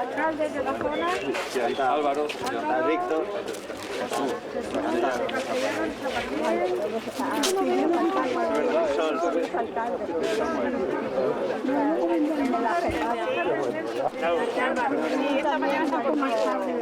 alcaldes de la zona. Sí, ahí está Álvaro, está Víctor, Jesús, Sí, esta mañana está con más tarde.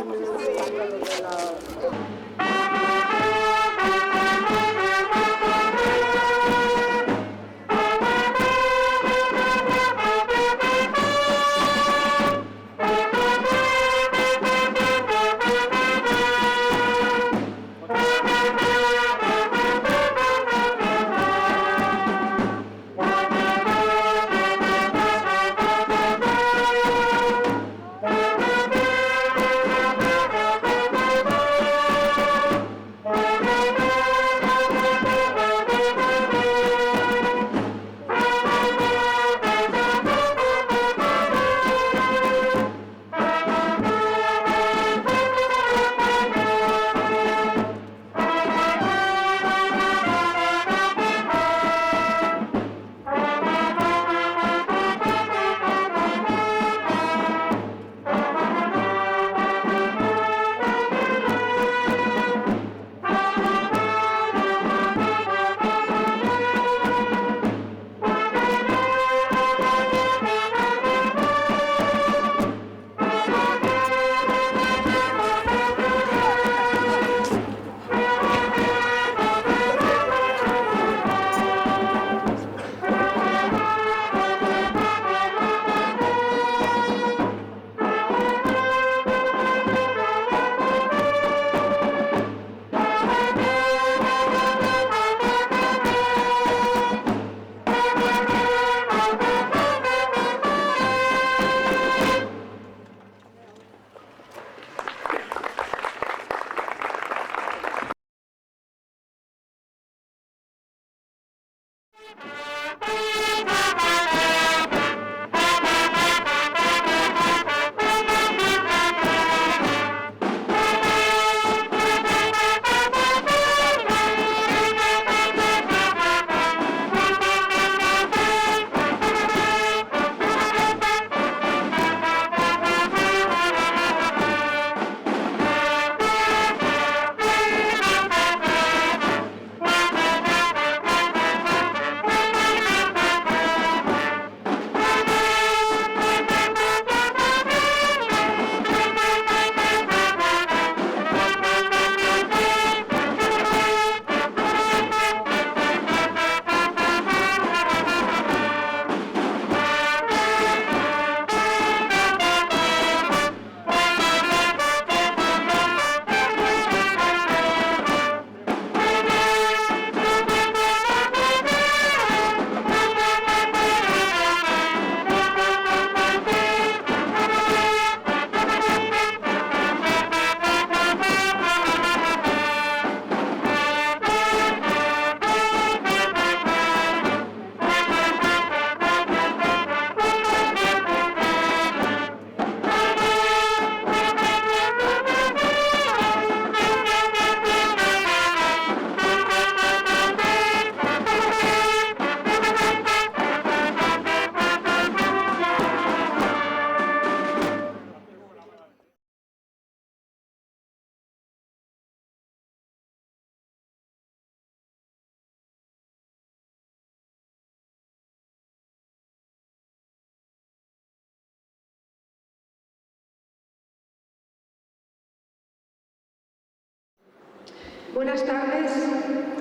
Buenas tardes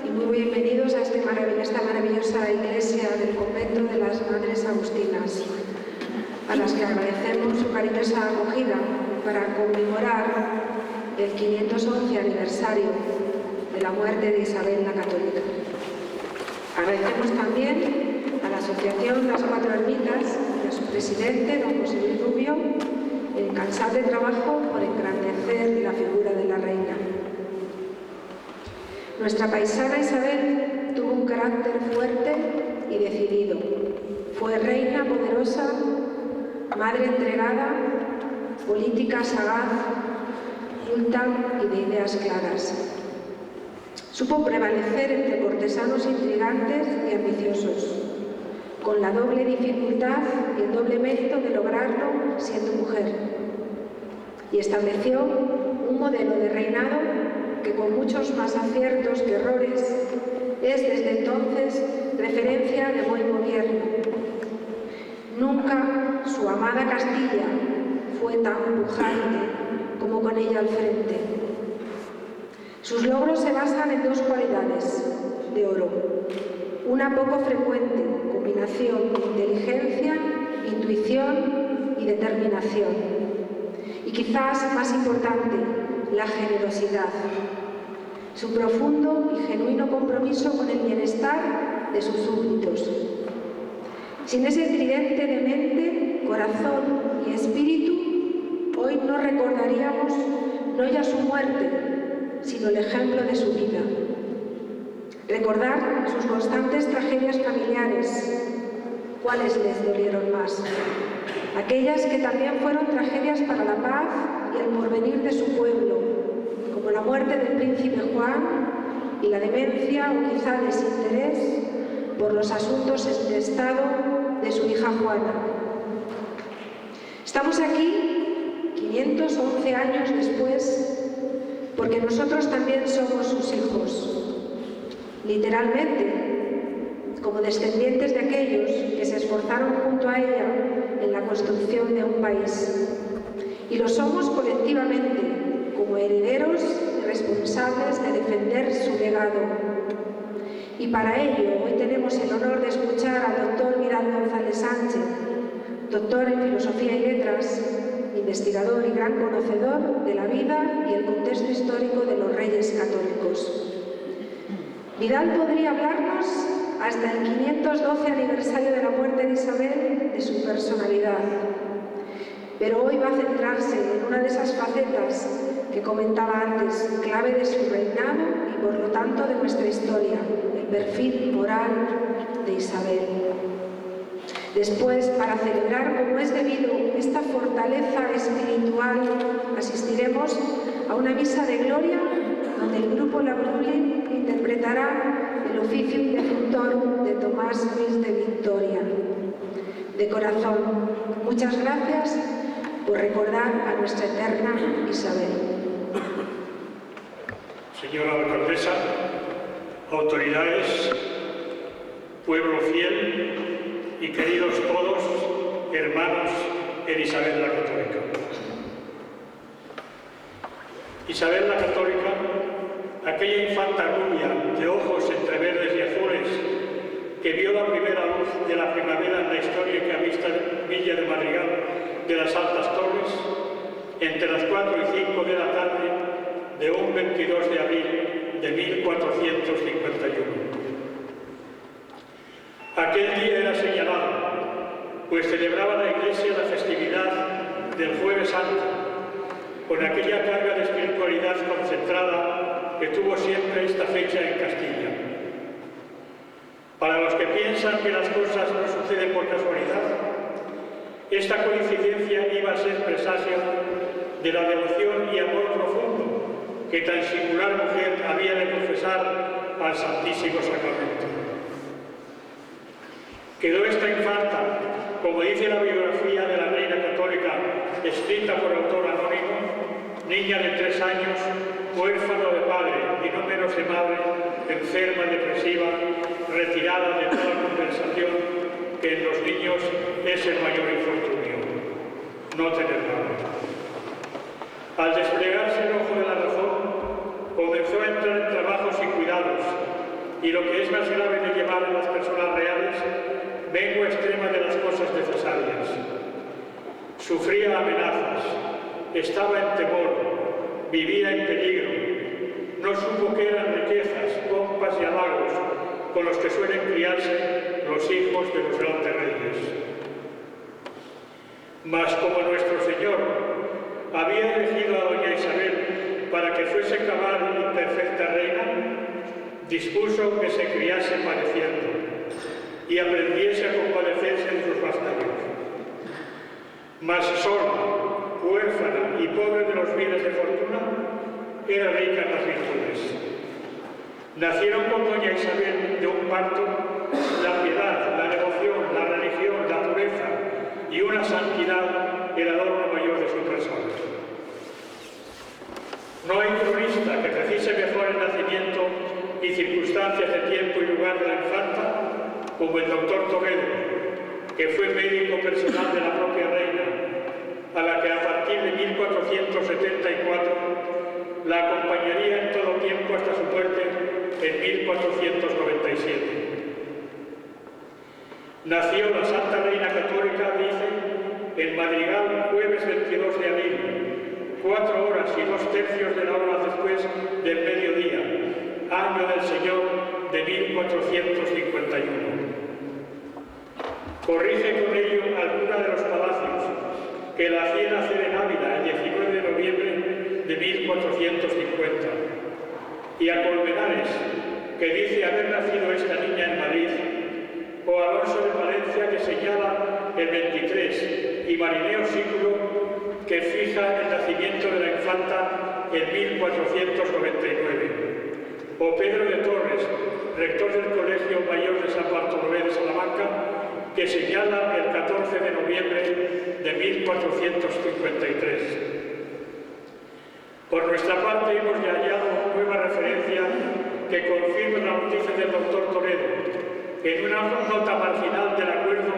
y muy bienvenidos a esta maravillosa iglesia del convento de las Madres Agustinas, a las que agradecemos su cariñosa acogida para conmemorar el 511 aniversario de la muerte de Isabel la Católica. Agradecemos también a la Asociación Las Cuatro Ermitas y a su presidente, don José Luis Rubio, el incansable trabajo por engrandecer la figura de la reina. Nuestra paisana Isabel tuvo un carácter fuerte y decidido. Fue reina poderosa, madre entregada, política sagaz, culta y de ideas claras. Supo prevalecer entre cortesanos intrigantes y ambiciosos, con la doble dificultad y el doble mérito de lograrlo siendo mujer. Y estableció un modelo de reinado que, con muchos más aciertos que errores, es desde entonces referencia de buen gobierno. Nunca su amada Castilla fue tan pujante como con ella al frente. Sus logros se basan en dos cualidades de oro: una poco frecuente combinación de inteligencia, intuición y determinación. Y quizás más importante, la generosidad, su profundo y genuino compromiso con el bienestar de sus súbditos. Sin ese tridente de mente, corazón y espíritu, hoy no recordaríamos no ya su muerte, sino el ejemplo de su vida. Recordar sus constantes tragedias familiares. ¿Cuáles les dolieron más? Aquellas que también fueron tragedias para la paz y el porvenir de su pueblo, como la muerte del príncipe Juan y la demencia o quizá desinterés por los asuntos de Estado de su hija Juana. Estamos aquí 511 años después porque nosotros también somos sus hijos, literalmente, como descendientes de aquellos que se esforzaron junto a ella en la construcción de un país. Y lo somos colectivamente, como herederos y responsables de defender su legado. Y para ello, hoy tenemos el honor de escuchar al doctor Vidal González Sánchez, doctor en Filosofía y Letras, investigador y gran conocedor de la vida y el contexto histórico de los Reyes Católicos. Vidal podría hablarnos hasta el 512 aniversario de la muerte de Isabel de su personalidad, pero hoy va a centrarse en una de esas facetas que comentaba antes, clave de su reinado y por lo tanto de nuestra historia, el perfil moral de Isabel. Después, para celebrar como es debido esta fortaleza espiritual, asistiremos a una misa de gloria donde el grupo La Brulin interpretará el Oficium Defuntorum de Tomás Luis de Victoria. De corazón, muchas gracias por recordar a nuestra eterna Isabel. Señora alcaldesa, autoridades, pueblo fiel y queridos todos, hermanos en Isabel la Católica. Isabel la Católica, aquella infanta rubia de ojos entre verdes y azules que vio la primera luz de la primavera en la histórica Villa de Madrigal de las Altas Torres, entre las 4 y 5 de la tarde de un 22 de abril de 1451. Aquel día era señalado, pues celebraba la Iglesia la festividad del Jueves Santo, con aquella carga de espiritualidad concentrada que tuvo siempre esta fecha en Castilla. Para los que piensan que las cosas no suceden por casualidad, esta coincidencia iba a ser presagio de la devoción y amor profundo que tan singular mujer había de profesar al Santísimo Sacramento. Quedó esta infanta, como dice la biografía de la Reina Católica, escrita por autor anónimo, niña de 3 años, huérfano de padre y no menos de madre, enferma, depresiva, retirada de toda conversación, que en los niños es el mayor infortunio, no tener madre. Al desplegarse el ojo de la razón, comenzó a entrar en trabajos y cuidados, y lo que es más grave de llevar a las personas reales, vengo extrema de las cosas necesarias. Sufría amenazas, estaba en temor, vivía en peligro, no supo qué eran riquezas, pompas y halagos con los que suelen criarse los hijos de los grandes reyes. Mas como nuestro Señor había elegido a doña Isabel para que fuese cabal y perfecta reina, dispuso que se criase padeciendo y aprendiese a compadecerse en sus vasallos. Mas sola, huérfana y pobre de los bienes de fortuna, era rica en las virtudes. Nacieron con doña Isabel de un parto la piedad, la devoción, la religión, la pureza y una santidad el adorno mayor de su persona. No hay cronista que precise mejor el nacimiento y circunstancias de tiempo y lugar de la infanta como el doctor Toledo, que fue médico personal de la propia reina, a la que a partir de 1474 la acompañaría en todo tiempo hasta su muerte en 1497. Nació la Santa Reina Católica, dice, en Madrigal, jueves 22 de abril, 4 horas y 2/3 de la hora después del mediodía, año del Señor de 1451. Corrige con ello alguna de los palacios que la hacía nacer en Ávila el 19 de noviembre de 1450, y a Colmenares, que dice haber nacido esta niña en Madrid, o Alonso de Valencia, que señala el 23, y Marineo Sículo, que fija el nacimiento de la infanta en 1499, o Pedro de Torres, rector del Colegio Mayor de San Bartolomé de Salamanca, que señala el 14 de noviembre de 1453. Por nuestra parte hemos hallado nueva referencia que confirma la noticia del doctor Toledo, en una nota marginal del acuerdo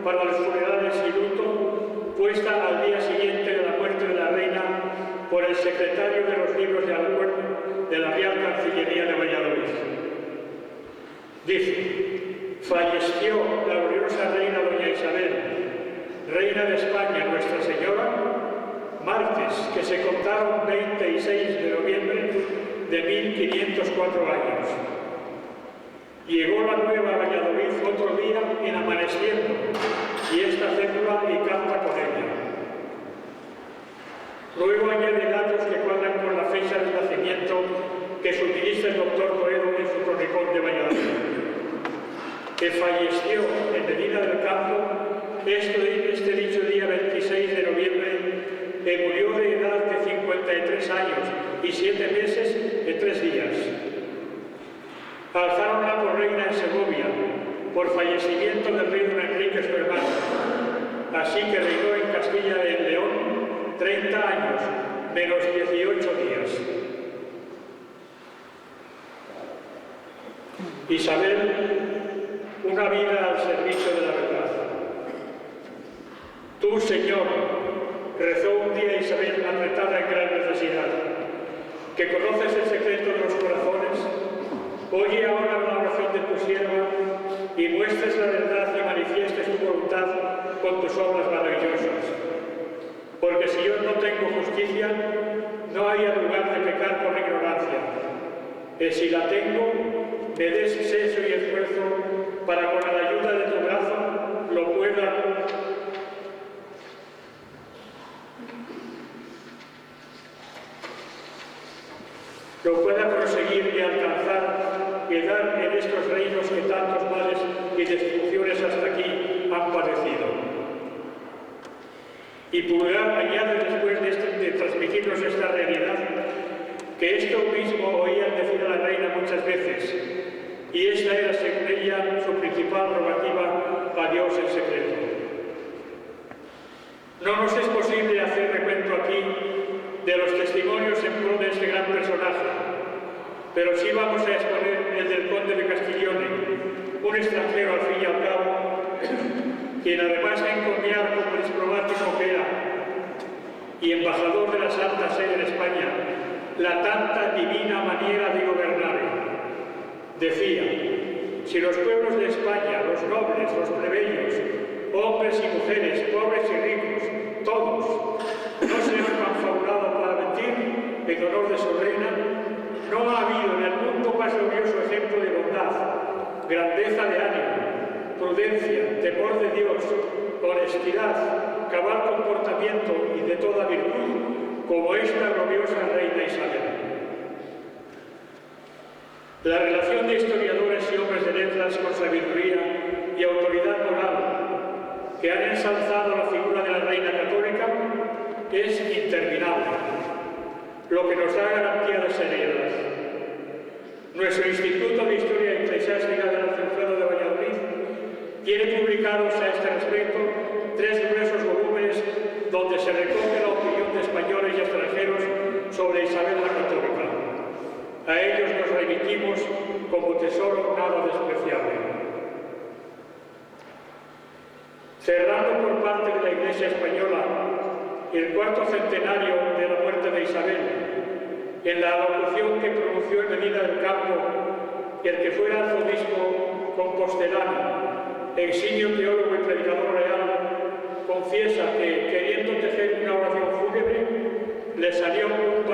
para los funerales y luto, puesta al día siguiente de la muerte de la reina por el secretario de los libros de acuerdo de la Real Cancillería de Valladolid. Dice: falleció la gloriosa reina doña Isabel, reina de España, Nuestra Señora, martes, que se contaron 26 de noviembre de 1504 años. Llegó la nueva a Valladolid otro día en amaneciendo, y esta cédula y carta con ella. Luego añade datos que cuadran con la fecha del nacimiento que suministra el doctor Toledo en su cronicón de Valladolid. Que falleció en Medina del Campo este dicho día 26 de noviembre, que murió de edad de 53 años y 7 meses y 3 días. Alzáronla por reina en Segovia, por fallecimiento del rey don Enrique su hermano, así que reinó en Castilla y León 30 años, menos 18 días. Isabel, una vida al servicio de la verdad. Tú, Señor, rezó un día Isabel apretada en gran necesidad, que conoces el secreto de los corazones, oye ahora la oración de tu sierva y muestres la verdad y manifiestes tu voluntad con tus obras maravillosas. Porque si yo no tengo justicia, no haya lugar de pecar por ignorancia. Y si la tengo, me des seso y esfuerzo para con la ayuda de tu brazo lo pueda proseguir y alcanzar y dar en estos reinos que tantos males y destrucciones hasta aquí han padecido. Y Pulgar añade después de transmitirnos esta realidad, que esto mismo oían decir a la reina muchas veces, y esta era según ella su principal rogativa a Dios en secreto. No nos es posible hacer recuento aquí de los testimonios en pro de este gran personaje, pero sí vamos a exponer el del conde de Castiglione, un extranjero al fin y al cabo, quien además de encomiar como diplomático que era y embajador de la Santa Sede en España, la tanta divina manera de gobernar, decía: si los pueblos de España, los nobles, los plebeyos, hombres y mujeres, pobres y ricos, todos, no se han confabulado para mentir en honor de su reina, no ha habido en el mundo más glorioso ejemplo de bondad, grandeza de ánimo, prudencia, temor de Dios, honestidad, cabal comportamiento y de toda virtud, como esta gloriosa reina Isabel. La relación de historiadores y hombres de letras con sabiduría y autoridad moral que han ensalzado la figura de la reina católica es interminable, lo que nos da garantía de seriedad. Nuestro Instituto de Historia Eclesiástica del Arzobispado de Valladolid tiene publicados a este respecto 3 gruesos volúmenes donde se recoge la opinión de españoles y extranjeros sobre Isabel la Católica. A ellos nos remitimos como tesoro nada despreciable. Cerrando por parte de la Iglesia española el 4º centenario de la muerte de Isabel, en la alocución que pronunció en Medina del Campo el que fuera arzobispo compostelano, eximio teólogo y predicador real, confiesa que, queriendo tejer una oración fúnebre, le salió un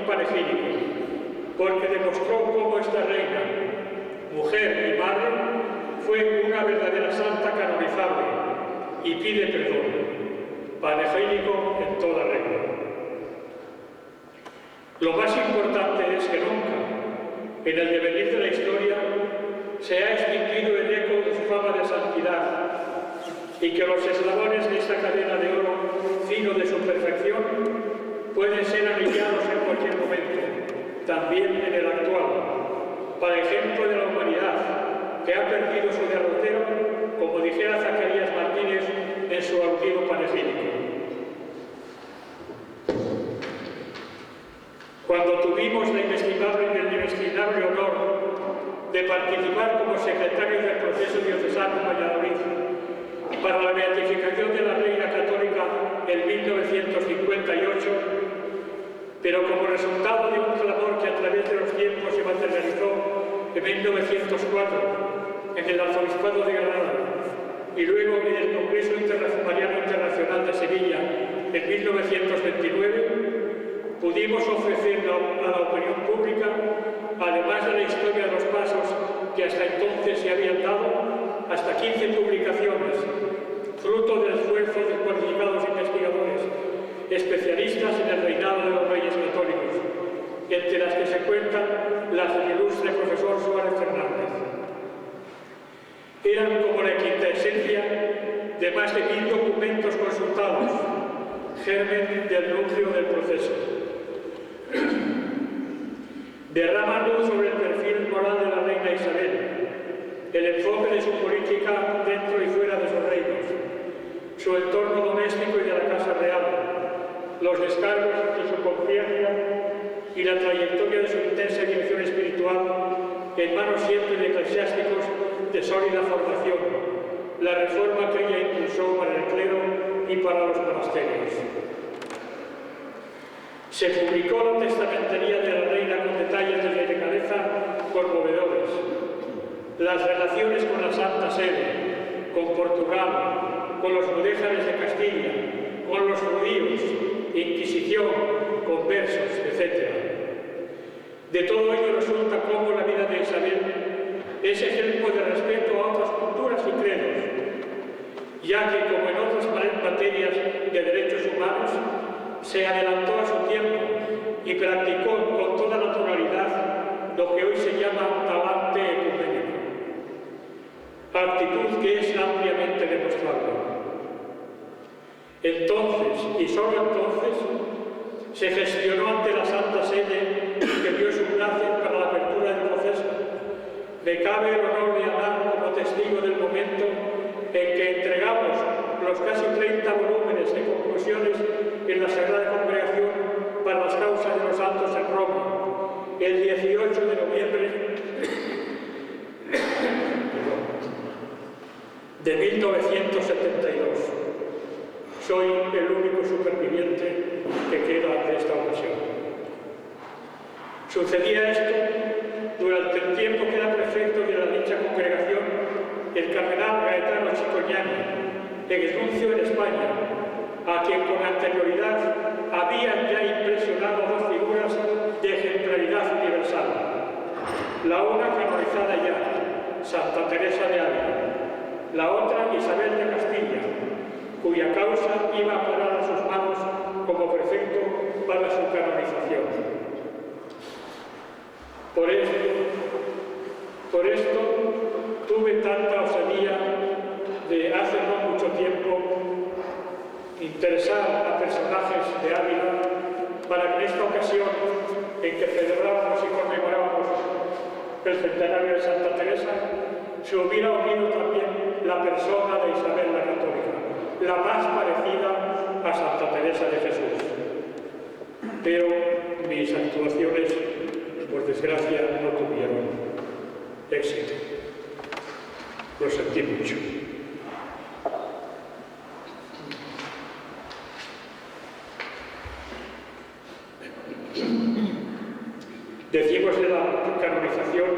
panegírico, porque demostró cómo esta reina, mujer y madre, fue una verdadera santa canonizable y pide perdón. Panegírico en toda regla. Lo más importante es que nunca, en el devenir de la historia, se ha extinguido el eco de su fama de santidad y que los eslabones de esta cadena de oro fino de su perfección pueden ser aniquilados en cualquier momento, también en el actual, para ejemplo de la humanidad que ha perdido su derrotero, como dijera Zacarías Martínez en su aludido panegírico. Cuando tuvimos el inestimable honor de participar como secretario del proceso diocesano en Valladolid para la beatificación de la Reina Católica en 1958, pero como resultado de un clamor que a través de los tiempos se materializó en 1904 en el Arzobispado de Granada y luego en el Congreso Mariano Internacional de Sevilla en 1929, pudimos ofrecer a la opinión pública, además de la historia de los pasos que hasta entonces se habían dado, hasta 15 publicaciones, fruto del esfuerzo de cualificados investigadores, especialistas en el reinado de los reyes católicos, entre las que se cuentan las del ilustre profesor Suárez Fernández. Eran como la quintesencia de más de 1000 documentos consultados, germen del núcleo del proceso. Derrama luz sobre el perfil moral de la reina Isabel, el enfoque de su política dentro y fuera de sus reinos, su entorno doméstico y de la Casa Real, los descargos de su conciencia y la trayectoria de su intensa dirección espiritual en manos siempre de eclesiásticos de sólida formación, la reforma que ella impulsó para el clero y para los monasterios. Se publicó la Testamentería de la Reina con detalles de delicadeza conmovedores, las relaciones con la Santa Sede, con Portugal, con los mudéjares de Castilla, con los judíos, Inquisición, conversos, etc. De todo ello resulta cómo la vida de Isabel es ejemplo de respeto a otras culturas y credos, ya que, como en otras materias de derechos humanos, se adelantó a su tiempo y practicó con toda naturalidad lo que hoy se llama talante ecuménico, actitud que es ampliamente demostrable. Entonces, y solo entonces, se gestionó ante la Santa Sede que dio su placer para la apertura del proceso. Me cabe el honor de hablar como testigo del momento en que entregamos los casi 30 volúmenes de conclusiones en la Sagrada Congregación para las causas de los santos en Roma, el 18 de noviembre de 1972. Soy el único superviviente que queda de esta ocasión. Sucedía esto durante el tiempo que era prefecto de la dicha congregación el cardenal Gaetano Chicoñani, exnuncio en España, a quien con anterioridad habían ya impresionado dos figuras de ejemplaridad universal. La una canonizada ya, Santa Teresa de Ávila, la otra Isabel de Castilla, cuya causa iba a parar a sus manos como prefecto para su canonización. Por esto tuve tanta osadía de hace no mucho tiempo interesar a personajes de Ávila para que en esta ocasión en que celebrábamos y conmemorábamos el centenario de Santa Teresa, se hubiera unido también la persona de Isabel la Católica, la más parecida a Santa Teresa de Jesús. Pero mis actuaciones, por desgracia, no tuvieron éxito. Lo sentí mucho. Decimos de la canonización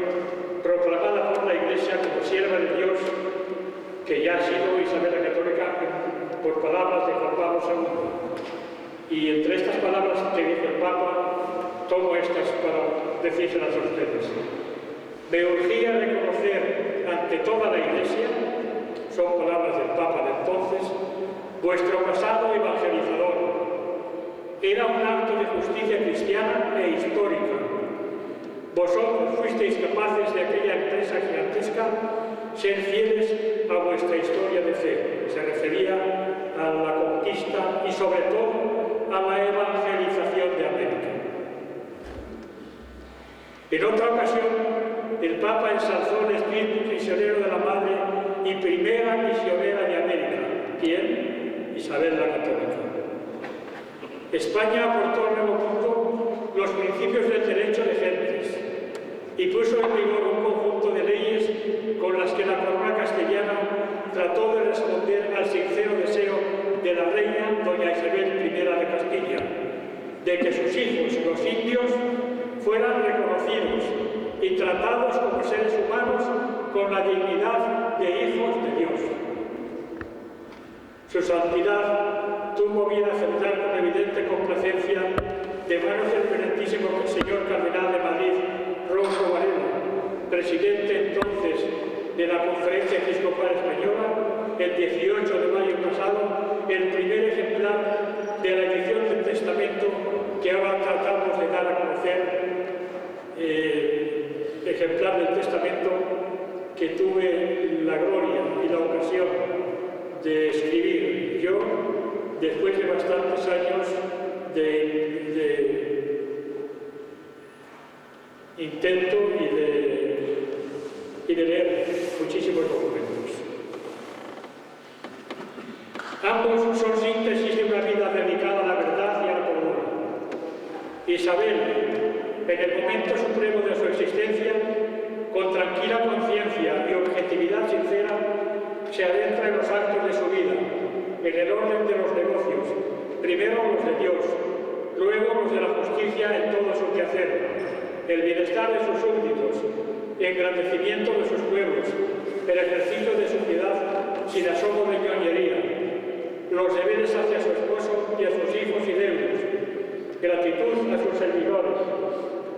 proclamada por la Iglesia como sierva de Dios, que ya ha sido Isabel la Católica por palabras de Juan Pablo II. Y entre estas palabras que dice el Papa, tomo estas para decírselas a ustedes. Me urgía reconocer ante toda la Iglesia, son palabras del Papa de entonces, vuestro pasado evangelizador. Era un acto de justicia cristiana e histórica. Vosotros fuisteis capaces de aquella empresa gigantesca ser fieles a vuestra historia de fe. Se refería a la conquista y sobre todo a la evangelización de América. En otra ocasión, el Papa ensalzó el espíritu misionero de la Madre y primera misionera de América. ¿Quién? Isabel la Católica. España aportó al Nuevo Mundo los principios del derecho de gentes y puso en vigor un conjunto de leyes con las que la corona castellana trató de responder al sincero deseo de la reina doña Isabel I de Castilla, de que sus hijos, los indios, fueran reconocidos y tratados como seres humanos con la dignidad de hijos de Dios. Su santidad tuvo bien aceptar con evidente complacencia de manos del venerantísimo señor cardenal de Madrid, Ronco Varela, presidente entonces de la Conferencia Episcopal Española, el 18 de mayo pasado, el primer ejemplar de la edición del Testamento que ahora tratamos de dar a conocer, ejemplar del Testamento que tuve la gloria y la ocasión de escribir yo después de bastantes años de intento y de leer muchísimos documentos. Ambos son síntesis de una vida dedicada a la verdad y a la cordura. Isabel, en el momento supremo de su existencia, con tranquila conciencia y objetividad sincera, se adentra en los actos de su vida, en el orden de los negocios, primero los de Dios, luego los de la justicia en todo su quehacer, el bienestar de sus súbditos, el engrandecimiento de sus pueblos, el ejercicio de su piedad sin asomo de ñoñería, los deberes hacia su esposo y a sus hijos y deudos, gratitud a sus servidores,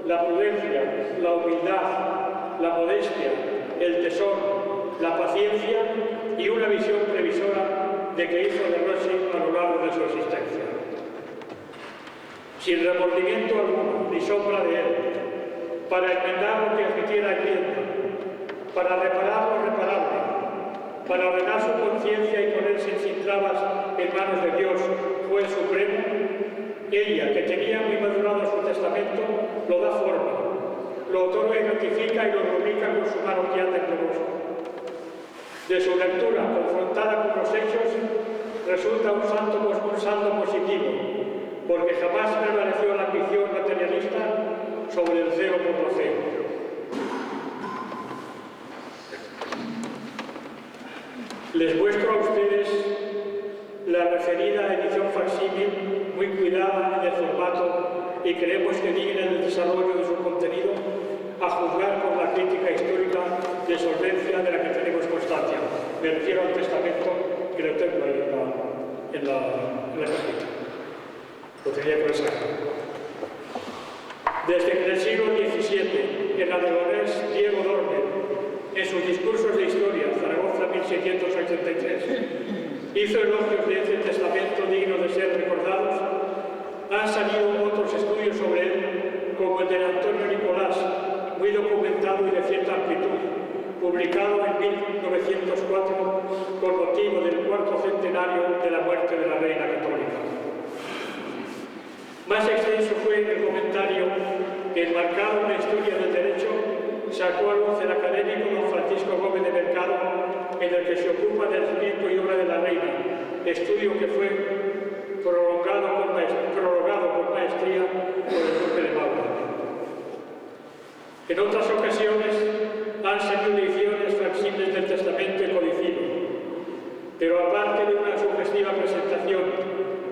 la prudencia, la humildad, la modestia, el tesoro, la paciencia y una visión previsora de que hizo de Rossi a lo largo de su existencia. Sin remordimiento alguno, ni sombra de él, para enmendar lo que admitiera enmienda, para reparar lo reparable, para ordenar su conciencia y ponerse sin trabas en manos de Dios, juez supremo, ella, que tenía muy madurado su testamento, lo da forma, lo otorga y notifica y lo rubrica con su mano que anda temblorosa. De su lectura, confrontada con los hechos, resulta un saldo positivo, porque jamás prevaleció la ambición materialista sobre el celo por la fe. Les muestro a ustedes la referida edición facsímil, muy cuidada en el formato y creemos que digna del desarrollo de su contenido, a juzgar por la crítica histórica de solvencia de la que tenemos constancia. Me refiero al testamento que lo tengo en la cajita. Lo tenía por esa. Desde el siglo XVII, el aragonés Diego Dormer, en sus discursos de historia, Zaragoza 1683, hizo elogios de este testamento digno de ser recordados. Han salido otros estudios sobre él, como el de Antonio Nicolás, muy documentado y de cierta amplitud, publicado en 1904 con motivo del cuarto centenario de la muerte de la Reina Católica. Más extenso fue el comentario que, enmarcado en la historia del derecho, sacó a luz el académico don Francisco Gómez de Mercado, en el que se ocupa del escrito y obra de la reina, estudio que fue prolongado con maestría por el duque de Maura. En otras ocasiones han salido ediciones facsímiles del Testamento y Codicilo, pero aparte de una sugestiva presentación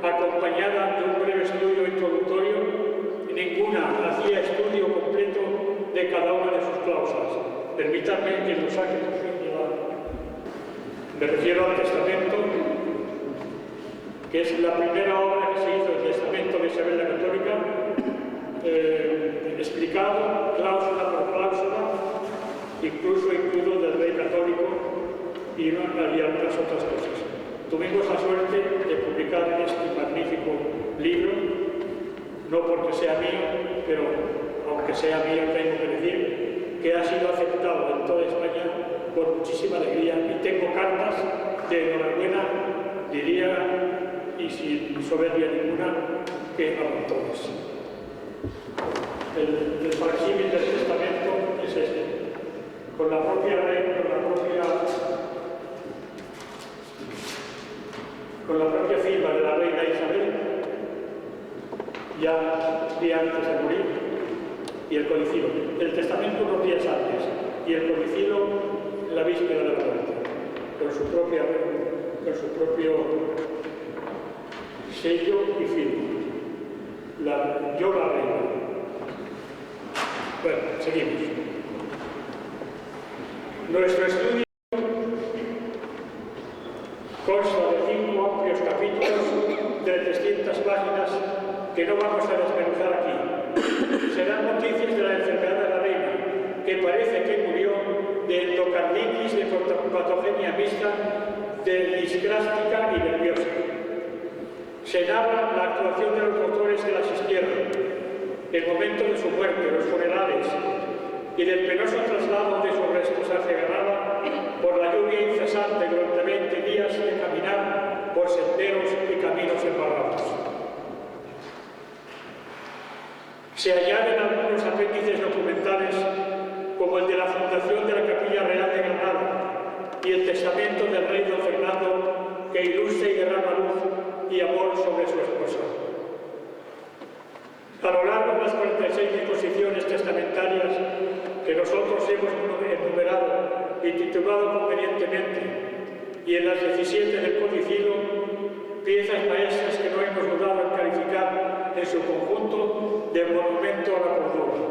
acompañada de un breve estudio introductorio, ninguna hacía estudio completo de cada una de sus cláusulas. Permítanme que lo saque por fin. Me refiero al Testamento, que es la primera obra que se hizo, el Testamento de Isabel la Católica, explicado cláusula por cláusula, incluso incluido del rey católico y algunas otras cosas. Tuvimos la suerte de publicar este magnífico libro, no porque sea mío, pero aunque sea mío tengo que decir que ha sido aceptado en toda España con muchísima alegría, y tengo cartas de enhorabuena, diría, y sin soberbia ninguna, que a montones. El facsímil del Testamento es este, con la propia reina, con la propia firma de la reina Isabel, ya día antes de morir, y el codicilo. El Testamento unos días antes, y el codicilo la víspera de la muerte, con su propio sello y firma. Yo la reina. Bueno, seguimos. Nuestro estudio consta de 5 amplios capítulos de 300 páginas que no vamos a desmenuzar aquí. Serán noticias de la enfermedad de la reina, que parece que murió de endocarditis de patogenia mixta, de disgrástica y nerviosa. Se narra la actuación de los doctores que la asistieron, el momento de su muerte, los funerales y del penoso traslado de sus restos hacia Granada por la lluvia incesante durante 20 días de caminar por senderos y caminos embarrados. Se añaden algunos apéndices documentales, como el de la fundación de la Capilla Real de Granada y el testamento del rey don Fernando, que ilustra y derrama luz y amor sobre su esposa. A lo largo de las 46 disposiciones testamentarias que nosotros hemos enumerado y titulado convenientemente, y en las 17 del Codicilo, piezas maestras que no hemos dudado en calificar en su conjunto de monumento a la cordura.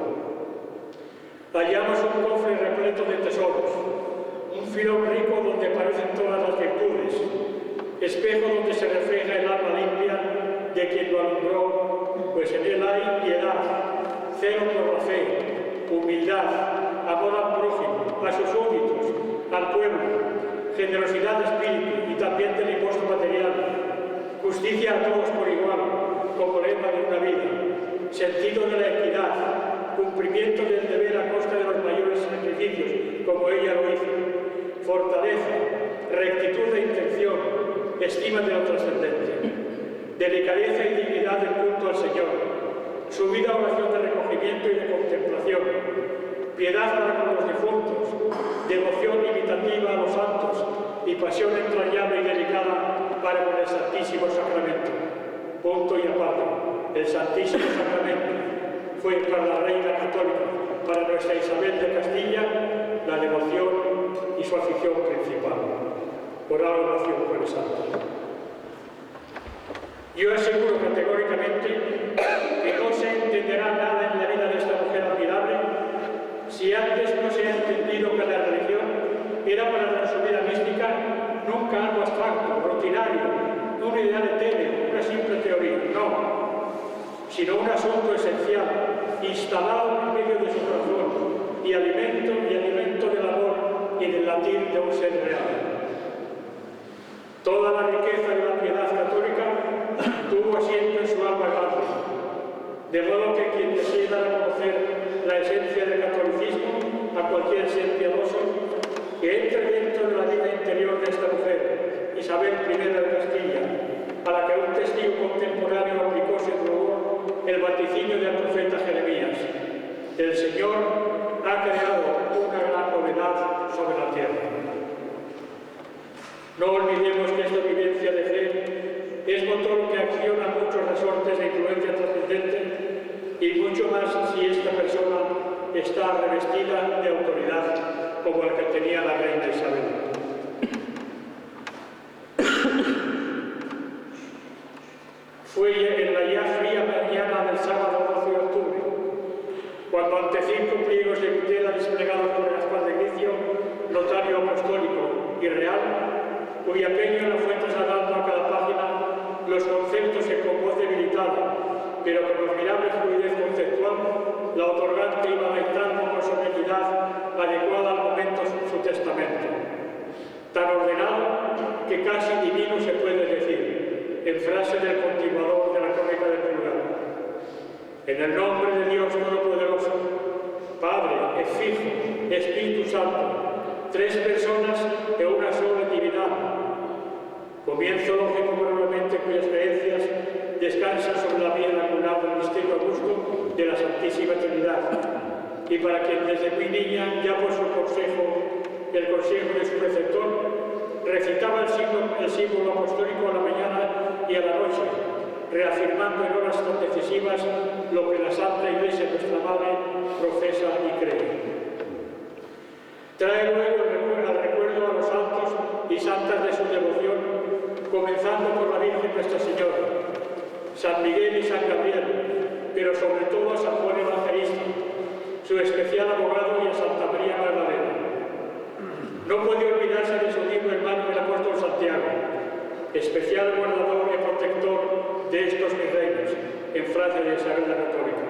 Hallamos un cofre repleto de tesoros, un filón rico donde aparecen todas las virtudes, espejo donde se refleja el alma limpia de quien lo alumbró, pues en él hay piedad, celo por la fe, humildad, amor al prójimo, a sus súbditos, al pueblo, generosidad de espíritu y también de limosna material, justicia a todos por igual, como lema de una vida, sentido de la equidad, cumplimiento del deber a costa de los mayores sacrificios, como ella lo hizo, fortaleza, rectitud de intención, estima de lo trascendente, delicadeza y dignidad del culto al Señor, subida oración de recogimiento y de contemplación, piedad para con los difuntos, devoción imitativa a los santos y pasión entrañable y delicada para con el Santísimo Sacramento. Punto y aparte, el Santísimo Sacramento fue para la Reina Católica, para nuestra Isabel de Castilla, la devoción y su afición principal. Por algo nació un Jueves Santo. Yo aseguro categóricamente que no se entenderá nada en la vida de esta mujer admirable si antes no se ha entendido que la religión era para nuestra vida mística nunca algo abstracto, rutinario, una idea etéreo, una simple teoría, no, sino un asunto esencial, instalado en medio de su corazón y alimento del amor y del latir de un ser real. Toda la riqueza de la piedad católica tuvo asiento en su alma grande, de modo que quien desee dar a conocer la esencia del catolicismo a cualquier ser piadoso, que entre dentro de la vida interior de esta mujer, Isabel I de Castilla, a la que un testigo contemporáneo aplicó sin rubor el vaticinio del profeta Jeremías. El Señor ha creado novedad sobre la tierra. No olvidemos que esta vivencia de fe es motor que acciona muchos resortes de influencia trascendente y mucho más si esta persona está revestida de autoridad como la que tenía la reina Isabel. Fue en la ya fría mañana del sábado 12 de octubre, cuando ante 5 pliegos de tutela desplegados por Gaspar de Gricio, notario apostólico y real, cuya peña la fue trasladando a cada página los conceptos que con voz debilitada, pero con admirable fluidez conceptual, la otorgante iba dictando con solemnidad adecuada al momento su testamento, tan ordenado que casi divino se puede decir, en frase del continuador de la crónica del Purgatorio. En el nombre de Dios Todopoderoso, Padre, Hijo, Espíritu Santo, 3 personas de una sola divinidad. Comienzo lógico probablemente cuyas creencias descansan sobre la vida lacunar del misterio augusto de la Santísima Trinidad, y para quien desde muy niña, ya por su consejo, el consejo de su preceptor, recitaba el símbolo apostólico a la mañana y a la noche, reafirmando en horas tan decisivas lo que la Santa Iglesia, nuestra Madre, profesa y cree. Trae luego el recuerdo a los santos y santas de su devoción, comenzando por la Virgen Nuestra Señora, San Miguel y San Gabriel, pero sobre todo a San Juan Evangelista, su especial abogado, y a Santa María Magdalena. No puede olvidarse de su mismo hermano el apóstol Santiago, especial guardador y protector de estos mis reinos, en frase de Isabel la Católica.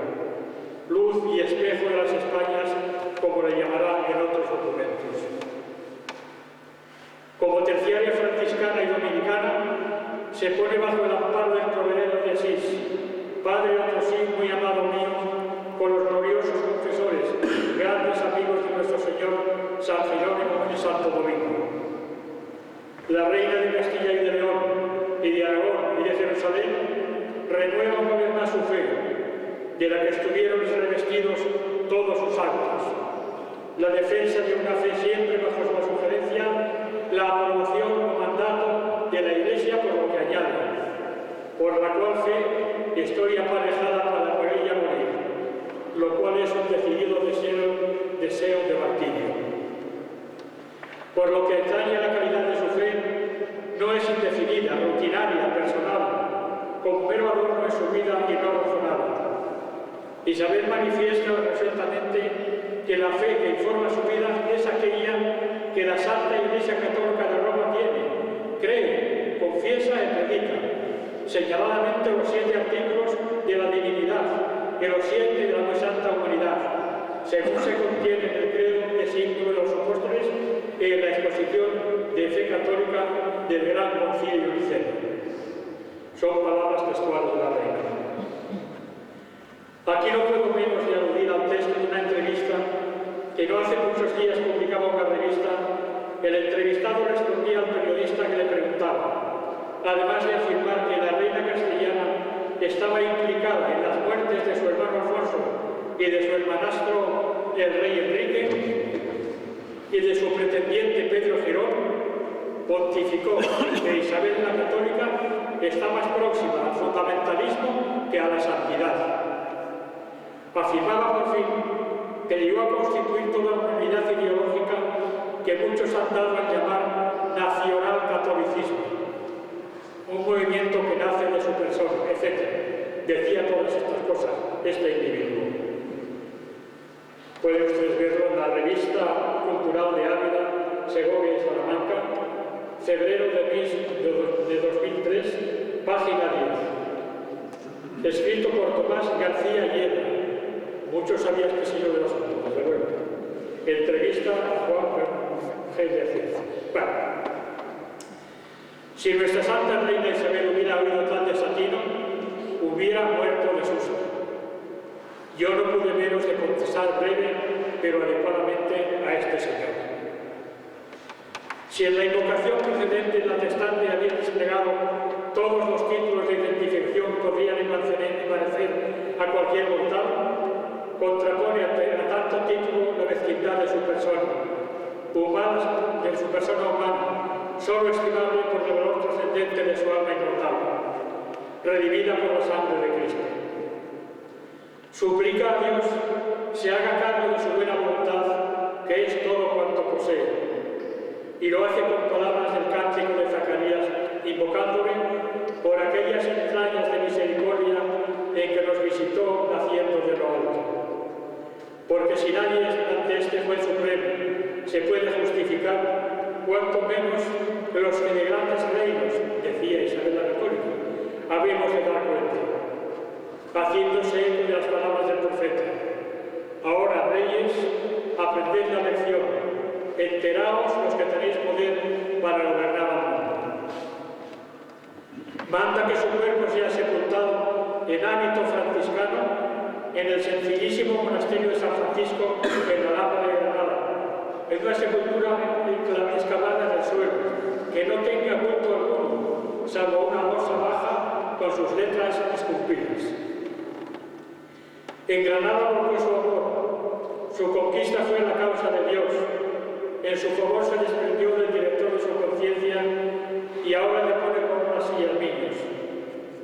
Luz y espejo de las Españas, como le llamarán en otros documentos. Como terciaria franciscana y dominicana, se pone bajo el amparo del proveedor de Asís, Padre otro sí muy amado mío, con los gloriosos confesores, grandes amigos de nuestro Señor, San Jerónimo y Santo Domingo. La reina de Castilla y de León, y de Aragón y de Jerusalén, renueva una vez más su fe, de la que estuvieron revestidos todos sus actos. La defensa de una fe siempre bajo la sugerencia, la aprobación o mandato de la Iglesia por lo que añade, por la cual fe estoy aparejada para por ella morir, lo cual es un decidido deseo de martirio. Por lo que atañe a la calidad de su fe, no es indefinida, rutinaria, personal, como mero adorno en su vida y no razonada. Isabel manifiesta recientemente que la fe que informa su vida es aquella que la Santa Iglesia Católica de Roma tiene, cree, confiesa y predica, señaladamente los 7 artículos de la divinidad y los 7 de la muy santa humanidad, según se contiene en el credo de símbolo de los apóstoles y en la exposición de fe católica del Gran Concilio Niceno. Son palabras textuales de la reina. Aquí no puedo menos de aludir al texto de una entrevista que no hace muchos días publicaba una revista. El entrevistado respondía al periodista que le preguntaba, además de afirmar que la reina castellana estaba implicada en las muertes de su hermano Alfonso y de su hermanastro el rey Enrique y de su pretendiente Pedro Girón, pontificó que Isabel la Católica está más próxima al fundamentalismo que a la santidad. Afirmaba por fin que llegó a constituir toda una unidad ideológica que muchos han dado a llamar nacional catolicismo, un movimiento que nace de su persona, etc. Decía todas estas cosas este individuo. Pueden ustedes verlo en la revista cultural de Ávila, Segovia y Salamanca, febrero de 2003, página 10. Escrito por Tomás García Hiedra. Muchos sabían que sí yo de los asuntos, desde luego. Entrevista a Juan G. de Ciencia. Bueno, si nuestra Santa Reina Isabel hubiera oído tal desatino, hubiera muerto de susto. Yo no pude menos de contestar breve, pero adecuadamente a este señor. Si en la invocación precedente el atestante había desplegado todos los títulos de identificación que podrían parecer a cualquier mortal, contrapone a tanto título la mezquindad de su persona, solo estimable por el valor trascendente de su alma inmortal, redimida por la sangre de Cristo. Suplica a Dios se haga cargo de su buena voluntad, que es todo cuanto posee, y lo hace con palabras del cántico de Zacarías, invocándole por aquellas entrañas de misericordia en que nos visitó naciendo de lo alto. Porque si nadie ante este juez supremo se puede justificar, cuanto menos los que de grandes reinos, decía Isabel la Católica, habemos de dar cuenta, haciéndose eco de las palabras del profeta. Ahora, reyes, aprended la lección, enteraos los que tenéis poder para gobernar al mundo. Manda que su cuerpo sea sepultado en hábito franciscano en el sencillísimo monasterio de San Francisco en la Alhambra de Granada, en una sepultura excavada en el suelo, que no tenga bulto alguno, salvo una losa baja con sus letras esculpidas. En Granada volcó su amor, su conquista fue la causa de Dios, en su favor se desprendió del director de su conciencia y ahora le pone con unas sillas niños.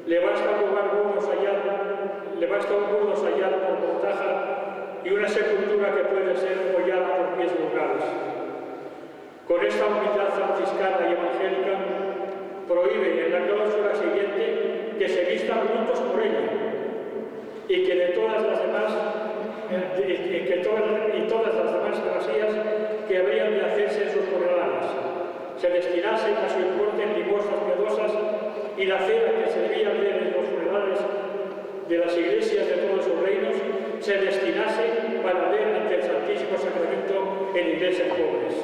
Le basta un burdo sayar por montaja y una sepultura que puede ser apoyada por pies vulgares. Con esta humildad franciscana y evangélica, prohíbe en la cláusula siguiente que se vistan lutos por ella y que de todas las demás demasías que habrían de hacerse en sus funerales se destinasen a su importe en limosnas piadosas y la cena que se debía hacer en los funerales de las iglesias de todos sus reinos se destinase para ver ante el Santísimo Sacramento en iglesias pobres.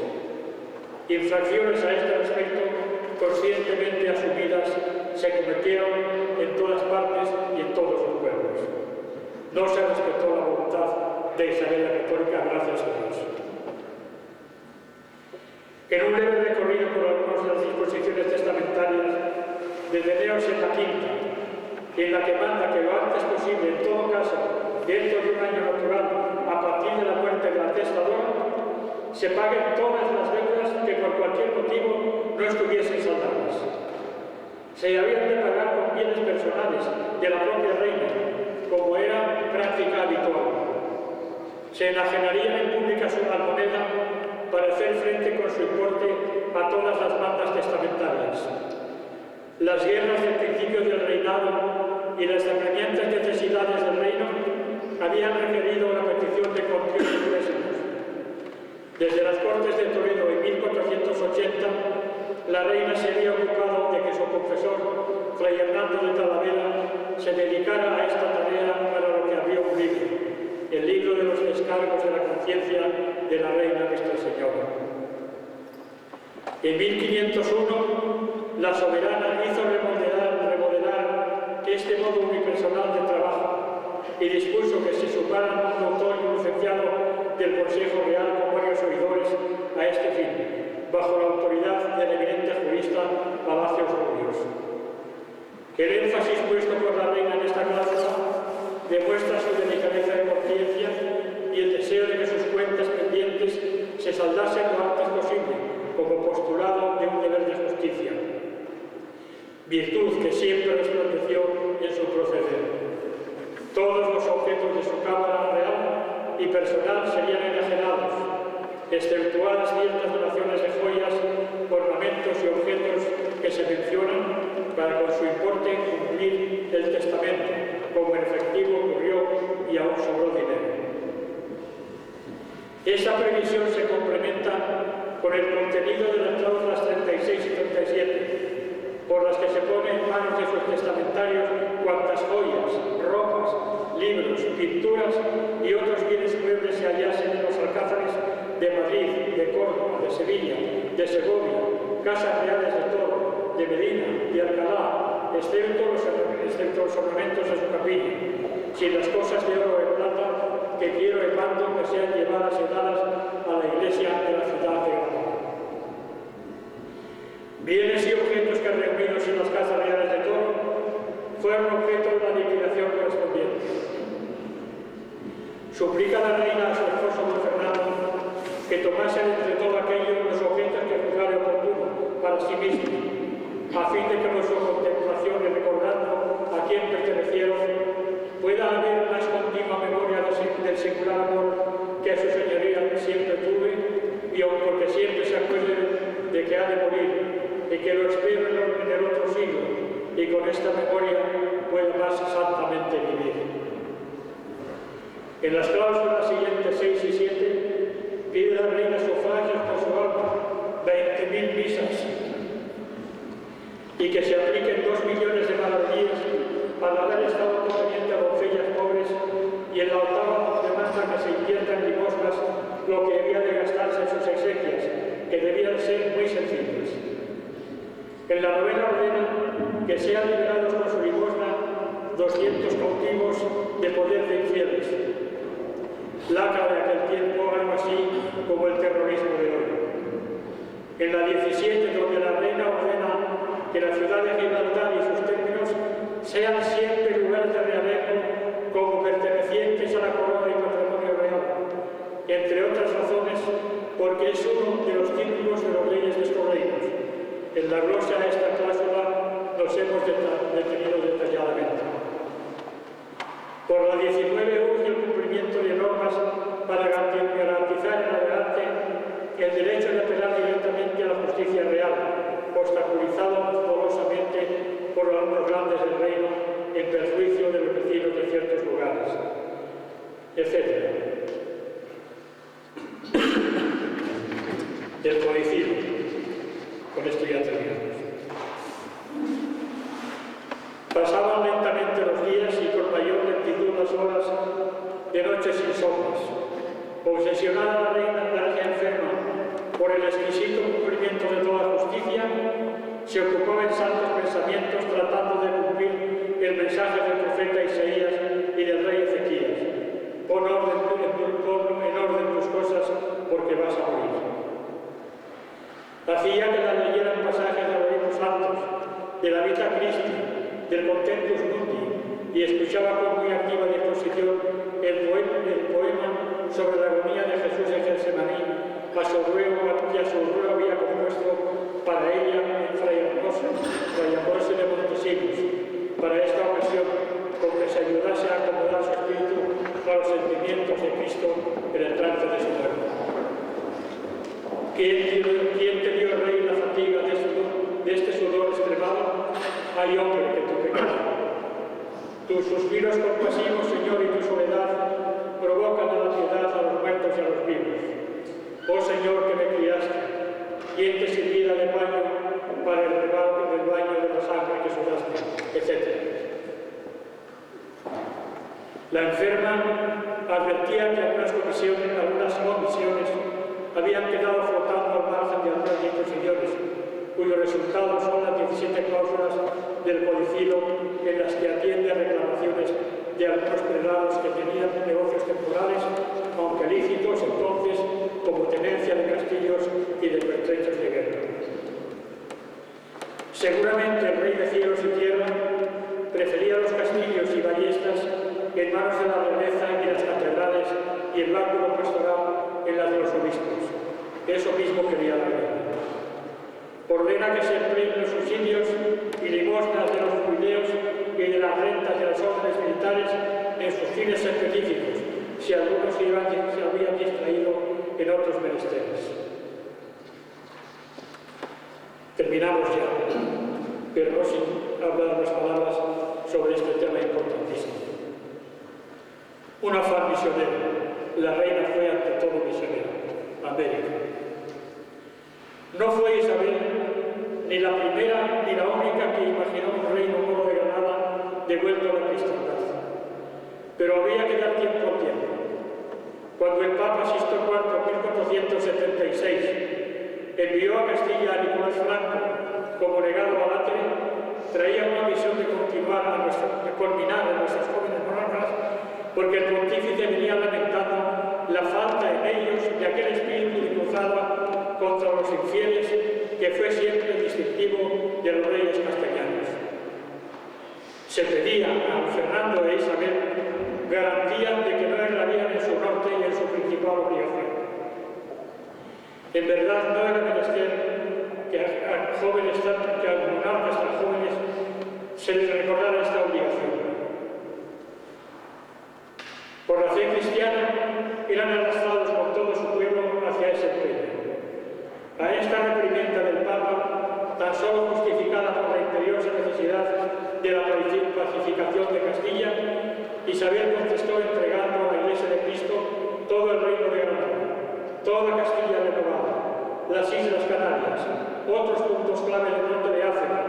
Infracciones a este respecto, conscientemente asumidas, se cometieron en todas partes y en todos los pueblos. No se respetó la voluntad de Isabel la Católica, gracias a Dios. En un leve recorrido por algunas de las disposiciones testamentarias, deteneos en la quinta, en la que manda que lo antes posible, en todo caso, dentro de un año natural, a partir de la muerte de la testadora, se paguen todas las deudas que por cualquier motivo no estuviesen saldadas. Se habían de pagar con bienes personales de la propia reina, como era práctica habitual. Se enajenarían en pública su moneda para hacer frente con su importe a todas las mandas testamentarias. Las guerras del principio del reinado y las apremiantes necesidades del reino habían requerido la petición de continuos préstamos. Desde las Cortes de Toledo en 1480, la reina se había ocupado de que su confesor, Fray Hernando de Talavera, se dedicara a esta tarea para lo que abrió un libro, el libro de los descargos de la conciencia de la reina Nuestra Señora. En 1501, la soberana hizo remodelar este modo unipersonal de trabajo y dispuso que se sumaran un doctor y un licenciado del Consejo Real con varios oidores a este fin, bajo la autoridad del eminente jurista Palacios Rubios. El énfasis puesto por la reina en esta cláusula demuestra su delicadeza de conciencia y el deseo de que sus cuentas pendientes se saldasen lo antes posible, como postulado de un deber de justicia, virtud que siempre resplandeció en su proceder. Todos los objetos de su cámara real y personal serían enajenados, exceptuadas ciertas donaciones de joyas, ornamentos y objetos que se mencionan para con su importe cumplir el testamento, como en efectivo ocurrió y aún sobró dinero. Esta previsión se complementa con el contenido de las cláusulas 36 y 37, por las que se pone en manos de sus testamentarios cuantas joyas, ropas, libros, pinturas y otros bienes muebles se hallasen en los alcázares de Madrid, de Córdoba, de Sevilla, de Segovia, casas reales de Toro, de Medina, de Alcalá, excepto los ornamentos de su capilla, sin las cosas de oro y plata que quiero y mando que sean llevadas y dadas a la iglesia de la ciudad de Granada. Bienes y objetos que reunidos en las casas reales de Toro fueron objeto de la liquidación correspondiente. Suplica la reina a su esposo don Fernando que tomasen entre todo aquello los objetos que juzgare oportuno para sí mismos, a fin de que por su contemplación y recordando a quién pertenecieron, pueda haber más continua memoria del singular amor que a su señoría siempre tuve, y aun porque siempre se acuerden de que ha de morir y que lo espero en el otro siglo, y con esta memoria pueda más santamente vivir. En las cláusulas siguientes 6 y 7 pide la reina sufragios por su alma, 20.000 misas, y que se apliquen 2 millones de maravedíes para dar estado conveniente a doncellas pobres, y en la octava demanda que se inviertan limosnas lo que debía de gastarse en sus exequias, que debían ser muy sencillas. En la novena ordena que sean liberados con su limosna 200 cautivos de poder de infieles. Lacra de aquel tiempo, algo así como el terrorismo de hoy. En la 17, donde la reina ordena que la ciudad de Gibraltar y sus términos sean siempre lugares de realengo como pertenecientes a la corona y patrimonio real, entre otras razones porque es uno de los títulos de los reyes de estos reinos. En la glosa a esta cláusula nos hemos detenido detalladamente. Por la 19 urge el cumplimiento de normas para garantizar en adelante el derecho de apelar directamente a la justicia real, obstaculizado dolorosamente por algunos grandes del reino en perjuicio de los vecinos de ciertos lugares, etc. Del codicilo. Con esto ya terminamos. Pasaban lentamente los días y con mayor lentitud las horas de noches sin sombras. Obsesionada la reina enferma por el exquisito cumplimiento de toda justicia, se ocupaba en santos pensamientos tratando de cumplir el mensaje del profeta Isaías y del rey Ezequías. Pon en orden tus cosas porque vas a morir. Hacía que la leyeran pasajes de los libros santos, de la Vita Christi, del Contentus Mundi, y escuchaba con muy activa disposición el poema sobre la agonía de Jesús en Getsemaní, que a su ruego había compuesto para ella Fray Ambrosio de Montesinos, para esta ocasión, con que se ayudase a acomodar su espíritu a los sentimientos de Cristo en el trance de su muerte. ¿Quién te dio, Rey, la fatiga de este sudor extremado? Hay hombre que tu pecado. Tus suspiros compasivos, Señor, y tu soledad provocan a la piedad a los muertos y a los vivos. Oh Señor, que me criaste, ¿quién te sirviera de paño para el rebaño del baño de la sangre que sudaste? Etc. La enferma advertía que algunas comisiones habían quedado flotando al margen de algunas disposiciones, cuyos resultados son las 17 cláusulas del codicilo en las que atiende reclamaciones de algunos prelados que tenían negocios temporales, aunque lícitos entonces, como tenencia de castillos y de pertrechos de guerra. Seguramente el Rey de cielos y tierra prefería los castillos y ballestas en manos de la realeza y las catedrales y el báculo pastoral en las de los obispos. Eso mismo quería la reina. Ordena que se empleen los subsidios y limosnas de los jubileos y de las rentas de las órdenes militares en sus fines específicos, si algunos se habían distraído en otros menesteres. Terminamos ya, pero no sin hablar unas palabras sobre este tema importantísimo. Un afán misionero. La reina fue ante todo misionera. América. No fue Isabel ni la primera ni la única que imaginó un reino moro de Granada devuelto a la cristiandad. Pero había que dar tiempo al tiempo. Cuando el Papa Sisto IV, en 1476, envió a Castilla a Nicolás Franco como legado a Latre, traía una visión de culminar a nuestras jóvenes monarcas, porque el pontífice venía lamentando la falta en ellos de aquel espíritu de cruzada contra los infieles que fue siempre el distintivo de los reyes castellanos. Se pedía a Fernando e Isabel garantía de que no errarían en su norte y en su principal obligación. En verdad no era menester que a monarcas tan jóvenes se les recordara esta obligación. Por la fe cristiana eran arrastrados por todo su pueblo hacia ese pueblo. A esta reprimenda del Papa, tan solo justificada por la imperiosa necesidad de la pacificación de Castilla, Isabel contestó entregando a la Iglesia de Cristo todo el reino de Granada, toda Castilla renovada, las Islas Canarias, otros puntos clave del norte de África,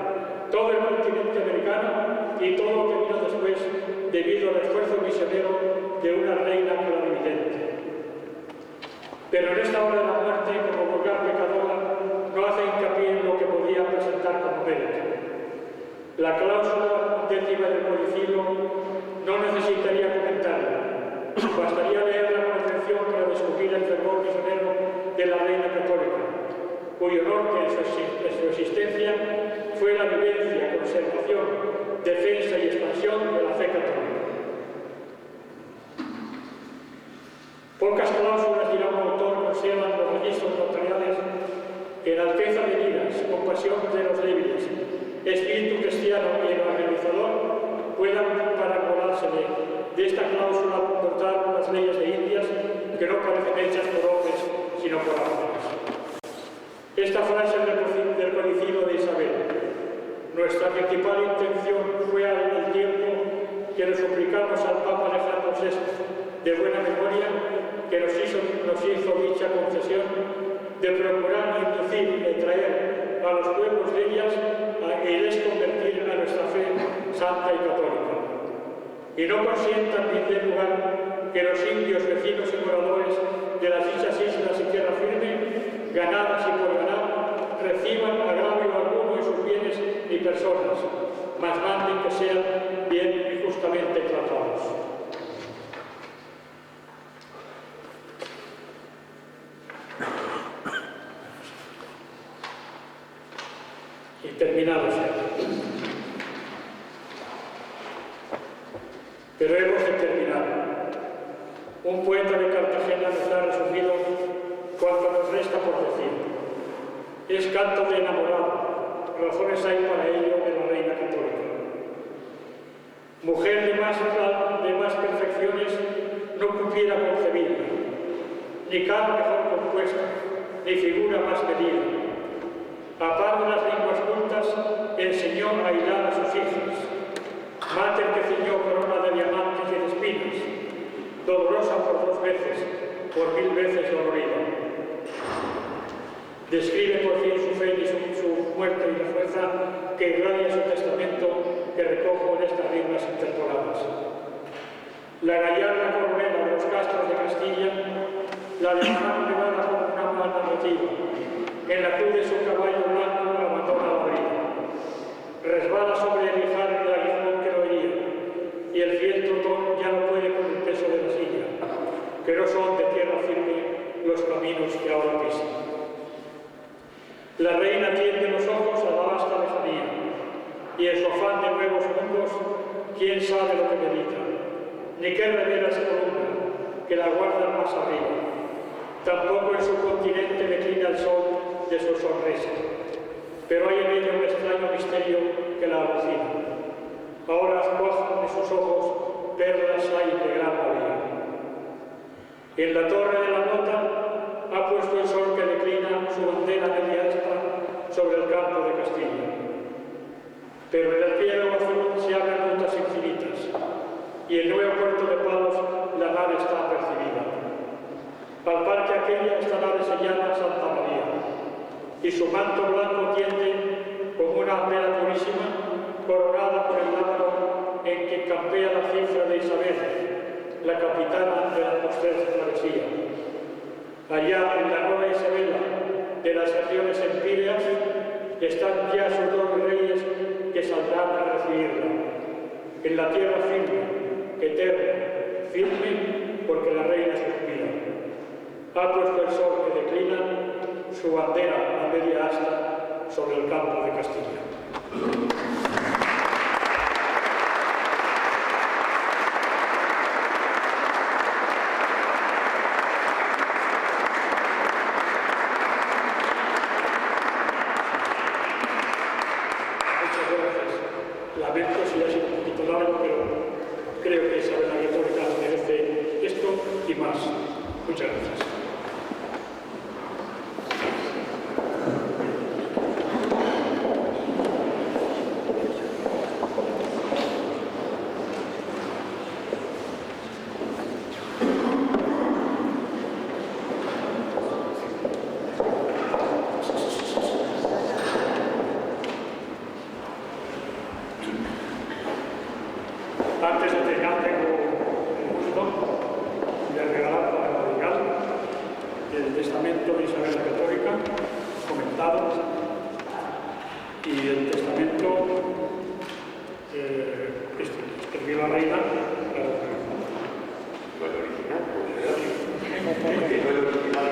todo el continente americano y todo lo que vino después debido al esfuerzo misionero de una reina clarividente. Pero en esta hora de la muerte, como vulgar pecadora, no hace hincapié en lo que podía presentar como mérito. La cláusula 10ª del codicilo no necesitaría comentarla. Bastaría leerla con atención para descubrir el fervor misionero de la reina católica, cuyo norte en su existencia fue la vivencia, conservación, defensa y expansión de la fe católica. Pocas cláusulas, dirá un autor, conservan los registros notariales que en alteza de miras, compasión de los débiles, espíritu cristiano y evangelizador puedan paracolarse de esta cláusula dotar las leyes de Indias que no parecen hechas por hombres sino por ángeles. Esta frase del codicilo de Isabel: nuestra principal intención fue al tiempo que le suplicamos al Papa Alejandro VI, de buena memoria, que nos hizo dicha concesión, de procurar inducir y traer a los pueblos de ellas y les convertir a nuestra fe santa y católica. Y no consienta en primer lugar que los indios, vecinos y moradores de las dichas islas y tierra firme, ganadas y por ganar, reciban agravio alguno en sus bienes y personas, mas manden que sean bien y justamente tratados. Y terminados ya. Pero hemos de terminar. Un poeta de Cartagena nos ha resumido cuanto nos resta por decir. Es canto de enamorado, razones hay para ello de la reina católica. Mujer de más perfecciones no pudiera concebirla, ni cara mejor compuesta, ni figura más medida. A par de las lenguas cultas, enseñó a hilar a sus hijas. Mater que ciñó corona de diamantes y de espinas, dolorosa por 2 veces, por 1000 veces dolorida. Describe por fin su fe y su muerte y la fuerza que irradia su testamento, que recojo en estas rimas interpoladas. La gallarda coronela de los castros de Castilla, la de la mano nevada como una mala narrativa, en la cruz de su caballo blanco abandona la brida. Resbala sobre el ijar del aguijón que lo hería, y el fiel trotón ya no puede con el peso de la silla, que no son de tierra firme los caminos que ahora pisan. La reina tiende los ojos a la vasta lejanía, y en su afán de nuevos mundos, quién sabe lo que medita, ni qué revela esa columna que la guarda más arriba. Tampoco en su continente declina el sol de su sonrisa, pero hay en ella un extraño misterio que la alucina. Ahora cuajan de sus ojos perlas hay de gran valía. En la torre de la nota ha puesto el sol que declina su bandera media asta sobre el campo de Castilla. Pero en el cielo azul se abren rutas infinitas, y en nuevo puerto de Palos la nave está apercibida. Al par que aquella esta nave se llama Santa María, y su manto blanco tiende como una pera purísima, coronada por el lábaro en que campea la cifra de Isabel, la capitana de la postrer travesía. Allá en la nueva Isabela de las regiones empíreas están ya sus 2 reyes que saldrán a recibirla. En la tierra firme, eterna, firme, porque la reina suspira. Ha puesto el sol que declina su bandera a media asta sobre el campo de Castilla. Lamento si ha sido un poquito largo, pero creo que Isabel la Católica merece esto y más. Muchas gracias. Antes de terminar, tengo el gusto de regalar para la legal el testamento de Isabel la Católica, comentado, y el testamento que escribió la reina. ¿No es original? ¿Por qué no es original?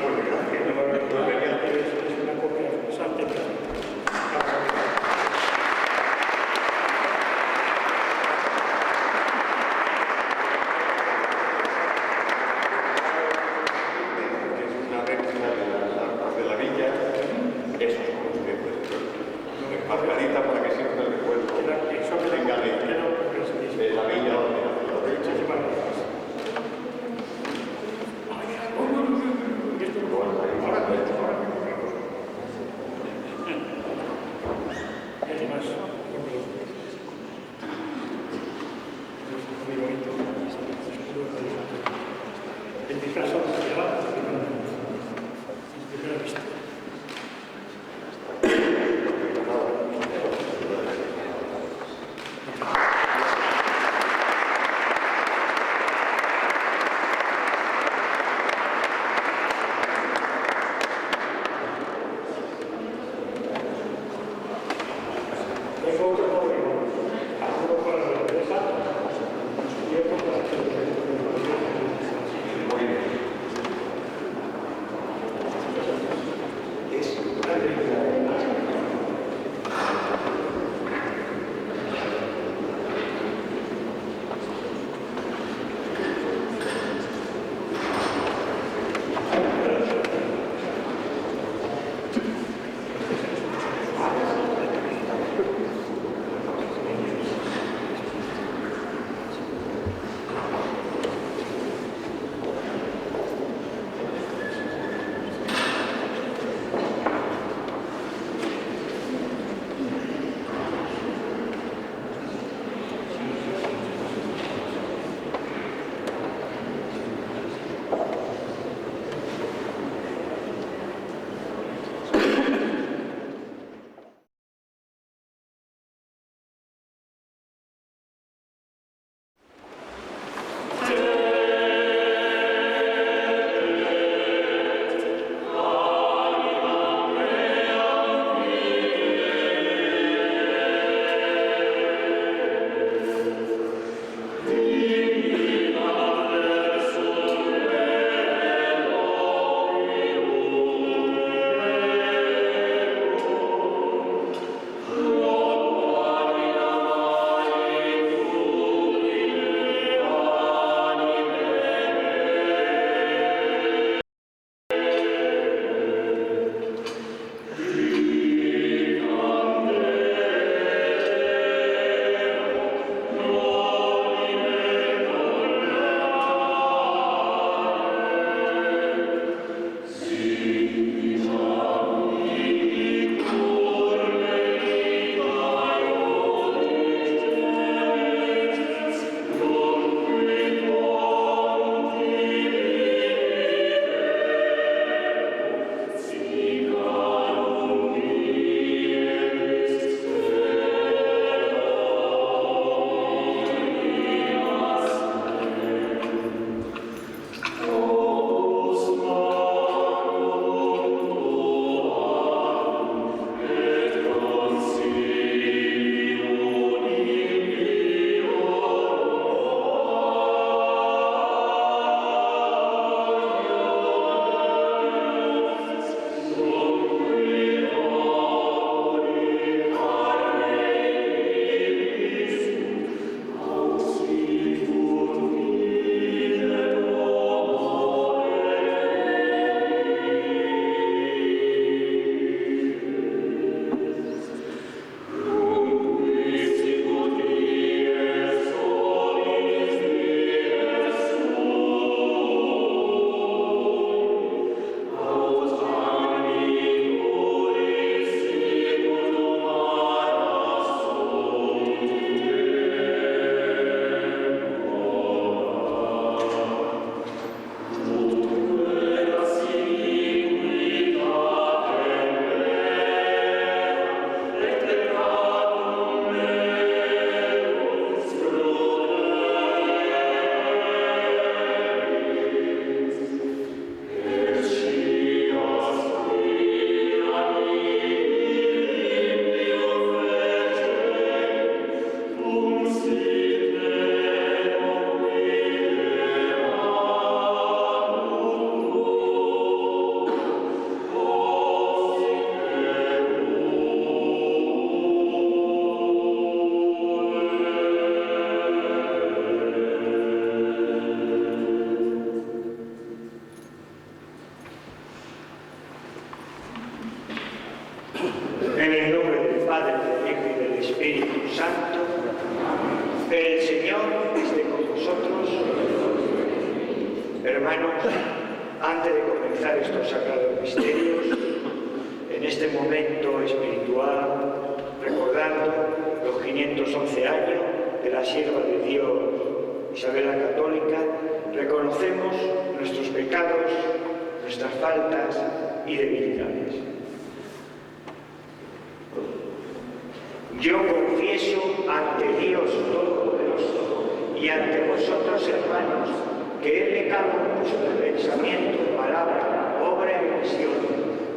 Es una copia exacta. Margarita, para que siempre el recuerdo tenga la villa donde nació. En mi caso, primera vista. Tengo otro código, uno para la empresa y otro para el muy bien. Espíritu Santo. El Señor esté con vosotros. Hermanos, antes de comenzar estos sagrados misterios, en este momento espiritual, recordando los 511 años de la sierva de Dios Isabel la Católica, reconocemos nuestros pecados, nuestras faltas y debilidades. Yo confieso ante Dios Todopoderoso y ante vosotros, hermanos, que he pecado mucho de pensamiento, palabra, obra y omisión,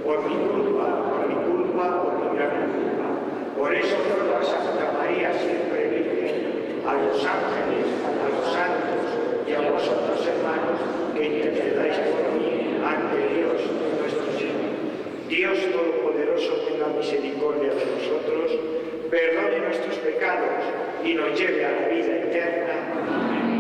por mi culpa, por mi gran culpa. Por eso ruego a Santa María, siempre Virgen, a los ángeles, a los santos y a vosotros, hermanos, que intercedáis por mí ante Dios nuestro Señor. Dios Todopoderoso tenga misericordia de nosotros, perdone nuestros pecados y nos lleve a la vida eterna. Amén.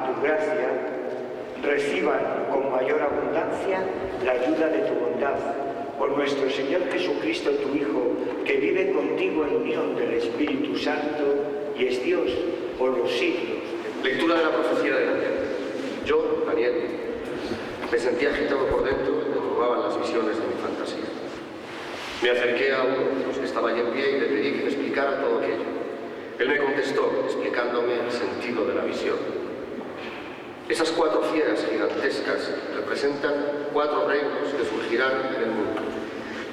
a tu gracia, reciban con mayor abundancia la ayuda de tu bondad. Por nuestro Señor Jesucristo, tu Hijo, que vive contigo en unión del Espíritu Santo y es Dios por los siglos. Lectura de la profecía de Daniel. Yo, Daniel, me sentía agitado por dentro y me turbaban las visiones de mi fantasía. Me acerqué a uno de los que estaba allí en pie y le pedí que me explicara todo aquello. Él me contestó, explicándome el sentido de la visión. Esas 4 fieras gigantescas representan 4 reinos que surgirán en el mundo.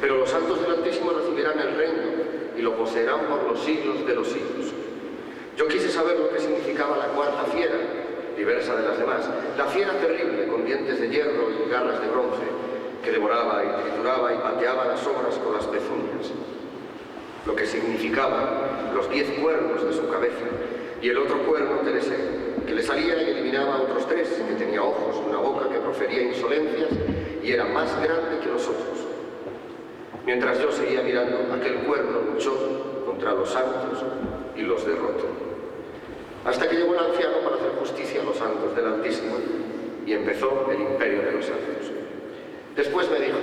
Pero los santos del Altísimo recibirán el reino y lo poseerán por los siglos de los siglos. Yo quise saber lo que significaba la 4ª fiera, diversa de las demás. La fiera terrible, con dientes de hierro y garras de bronce, que devoraba y trituraba y pateaba las obras con las pezuñas. Lo que significaba los 10 cuernos de su cabeza y el otro cuerno que le salía y eliminaba a otros 3, que tenía ojos, una boca que profería insolencias y era más grande que los otros. Mientras yo seguía mirando, aquel cuerno luchó contra los santos y los derrotó. Hasta que llegó el anciano para hacer justicia a los santos del Altísimo y empezó el imperio de los santos. Después me dijo,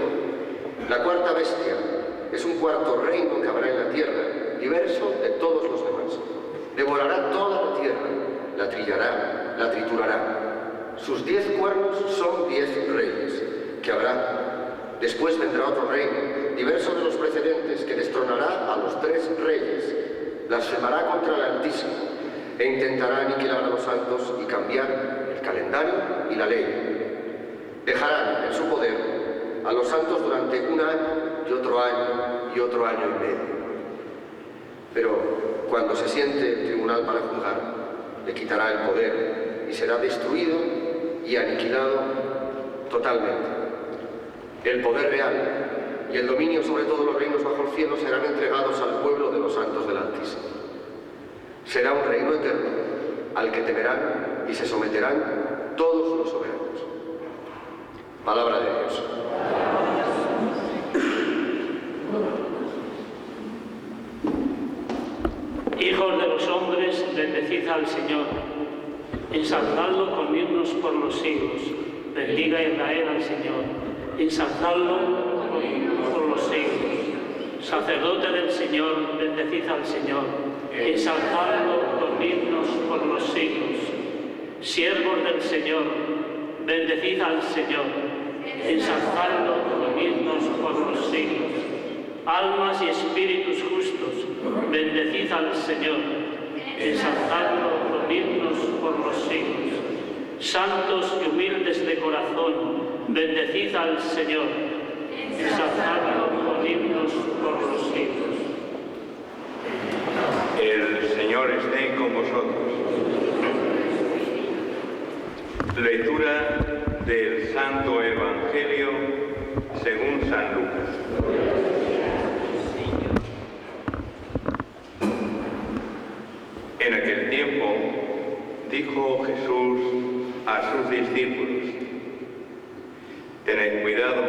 la 4ª bestia es un 4º reino que habrá en la tierra, diverso de todos los demás. Devorará toda la tierra, la trillará, la triturará. Sus 10 cuernos son 10 reyes que habrá. Después vendrá otro reino, diverso de los precedentes, que destronará a los 3 reyes, blasfemará contra el Altísimo e intentará aniquilar a los santos y cambiar el calendario y la ley. Dejarán en su poder a los santos durante 1 año y otro año y otro año y medio. Pero cuando se siente el tribunal para juzgar, le quitará el poder y será destruido y aniquilado totalmente. El poder real y el dominio sobre todos los reinos bajo el cielo serán entregados al pueblo de los santos del Altísimo. Será un reino eterno al que temerán y se someterán todos los soberanos. Palabra de Dios. Hijos de los hombres, bendecid al Señor. Ensalzadlo con himnos por los siglos. Bendiga Israel al Señor. Ensalzadlo con himnos por los siglos. Sacerdote del Señor, bendecid al Señor. Ensalzadlo con himnos por los siglos. Siervos del Señor, bendecid al Señor. Ensalzadlo con himnos por los siglos. Almas y espíritus justos, bendecid al Señor. Ensalzadlo con himnos por los siglos. Santos y humildes de corazón, bendecid al Señor. Ensalzadlo con himnos por los siglos. El Señor esté con vosotros. Lectura del Santo Evangelio según San Lucas. En aquel tiempo dijo Jesús a sus discípulos: tened cuidado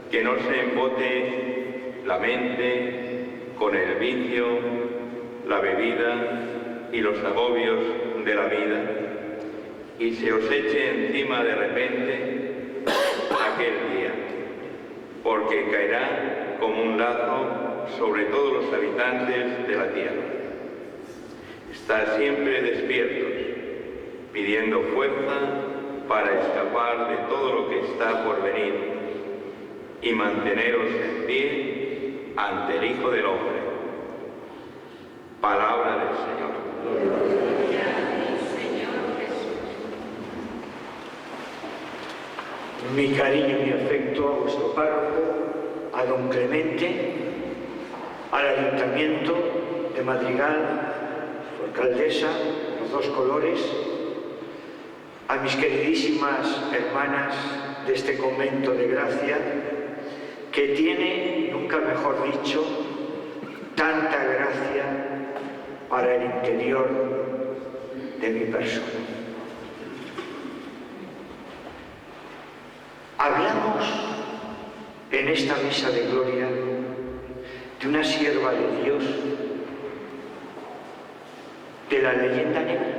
que no se embote la mente con el vicio, la bebida y los agobios de la vida, y se os eche encima de repente aquel día, porque caerá como un lazo sobre todos los habitantes de la tierra. Estad siempre despiertos, pidiendo fuerza para escapar de todo lo que está por venir, y manteneros en pie ante el Hijo del Hombre. Palabra del Señor. Mi cariño y mi afecto a vuestro párroco, a don Clemente, al Ayuntamiento de Madrigal, su alcaldesa, los 2 colores, a mis queridísimas hermanas de este convento de gracia, que tiene, nunca mejor dicho, tanta gracia para el interior de mi persona. Hablamos en esta misa de gloria de una sierva de Dios de la leyenda negra,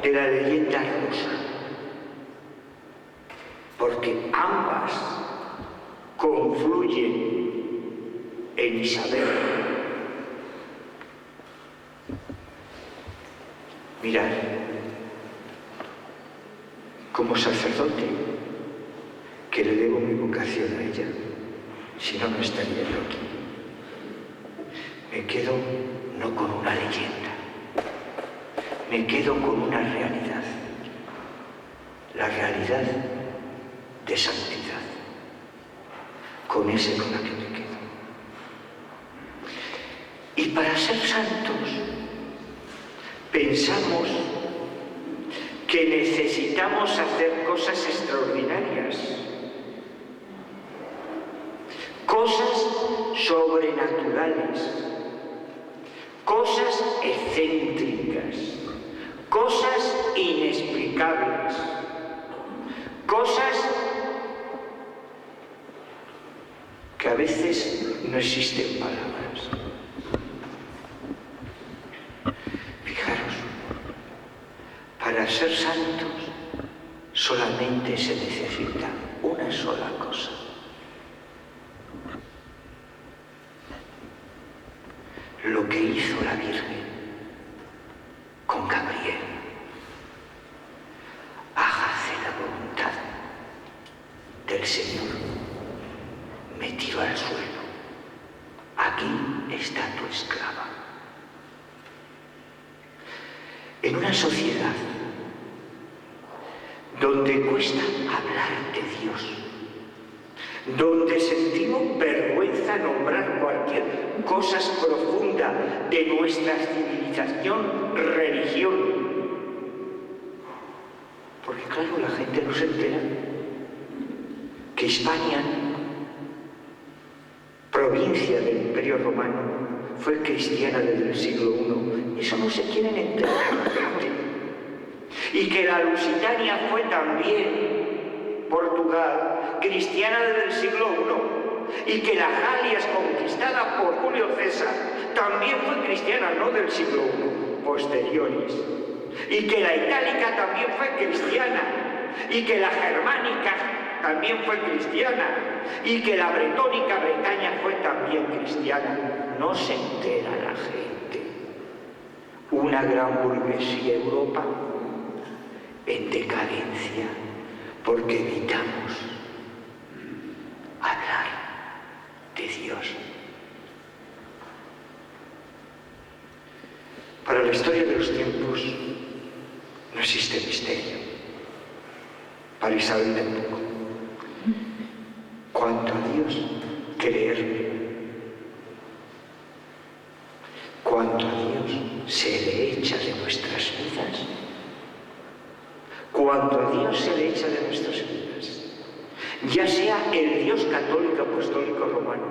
que la leyenda rusa, porque ambas confluyen en Isabel. Mirad, como sacerdote, que le debo mi vocación a ella, si no, no estaría yo aquí. Me quedo no con una leyenda, me quedo con una realidad, la realidad de santidad. Con ese con la que me quedo. Y para ser santos, pensamos que necesitamos hacer cosas extraordinarias, cosas sobrenaturales, cosas excéntricas, cosas inexplicables, cosas que a veces no existen palabras. Fijaros, para ser santos solamente se necesita una sola cosa. Lo que hizo la Virgen con Gabriel. Hágase la voluntad del Señor. Me tiro al suelo. Aquí está tu esclava. En una sociedad donde cuesta hablar de Dios, donde sentimos vergüenza nombrar cualquier cosa profunda de nuestra civilización, religión, porque claro, la gente no se entera que Hispania, provincia del Imperio Romano, fue cristiana desde el siglo I. Eso no se quieren enterar la gente. Y que la Lusitania fue también, Portugal, cristiana desde el siglo I. Y que la Galia, conquistada por Julio César, también fue cristiana, no del siglo I, posteriores. Y que la Itálica también fue cristiana. Y que la Germánica también fue cristiana, y que la Bretónica, Bretaña, fue también cristiana. No se entera la gente. Una gran burguesía Europa en decadencia, porque evitamos hablar de Dios. Para la historia de los tiempos no existe misterio. Para Isabel tampoco. Cuanto a Dios, creerle. Cuanto a Dios, se le echa de nuestras vidas. Cuanto a Dios se le echa de nuestras vidas. Ya sea el Dios católico apostólico romano,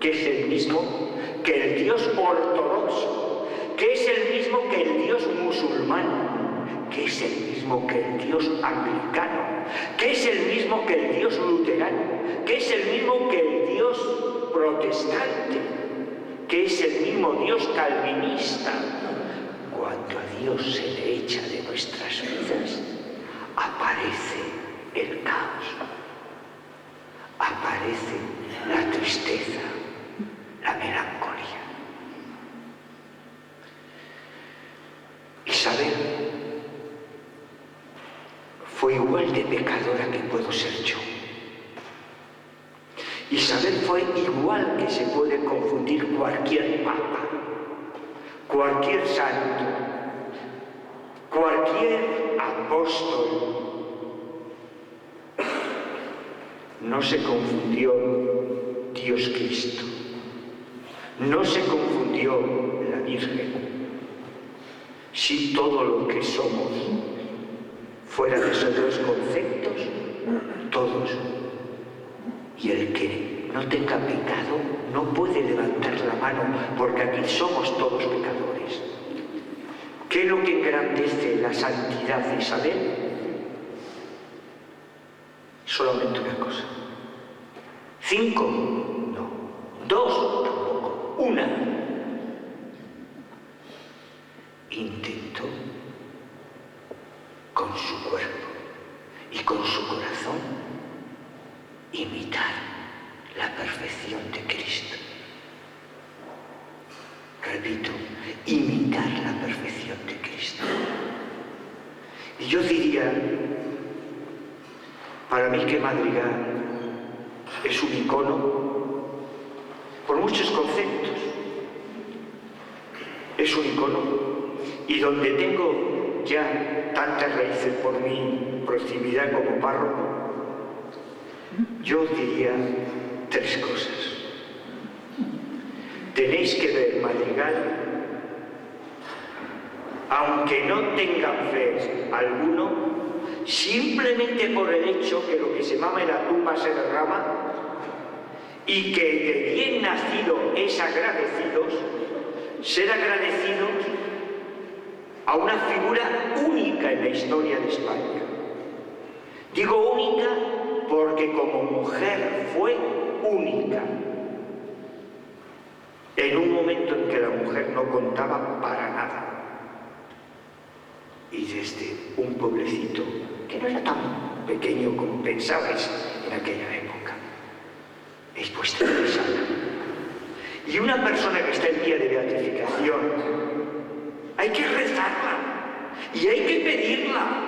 que es el mismo que el Dios ortodoxo, que es el mismo que el Dios musulmán, que es el mismo que el Dios anglicano, que es el mismo que el Dios luterano, que es el mismo que el Dios protestante, que es el mismo Dios calvinista. Cuando a Dios se le echa de nuestras vidas, aparece el caos, aparece la tristeza, la melancolía. Isabel fue igual de pecadora que puedo ser yo. Isabel fue igual que se puede confundir cualquier papa, cualquier santo, cualquier apóstol. No se confundió Dios Cristo, no se confundió la Virgen. Si todo lo que somos fuera de esos dos conceptos, todos. Y el que no tenga pecado no puede levantar la mano, porque aquí somos todos pecadores. ¿Qué es lo que engrandece la santidad de Isabel? Solamente una cosa. 5, no. 2, tampoco. 1. Intentó Y yo diría, para mí que Madrigal es un icono por muchos conceptos. Es un icono, y donde tengo ya tantas raíces por mi proximidad como párroco, yo diría tres cosas. Tenéis que ver Madrigal, aunque no tengan fe alguno, simplemente por el hecho que lo que se mama en la tumba se derrama, y que de bien nacido es agradecidos, ser agradecidos a una figura única en la historia de España. Digo única porque como mujer fue única, en un momento en que la mujer no contaba para nada. Y desde un pueblecito que no era tan pequeño como pensabais en aquella época, es vuestra persona. Y una persona que está en vía de beatificación, hay que rezarla y hay que pedirla.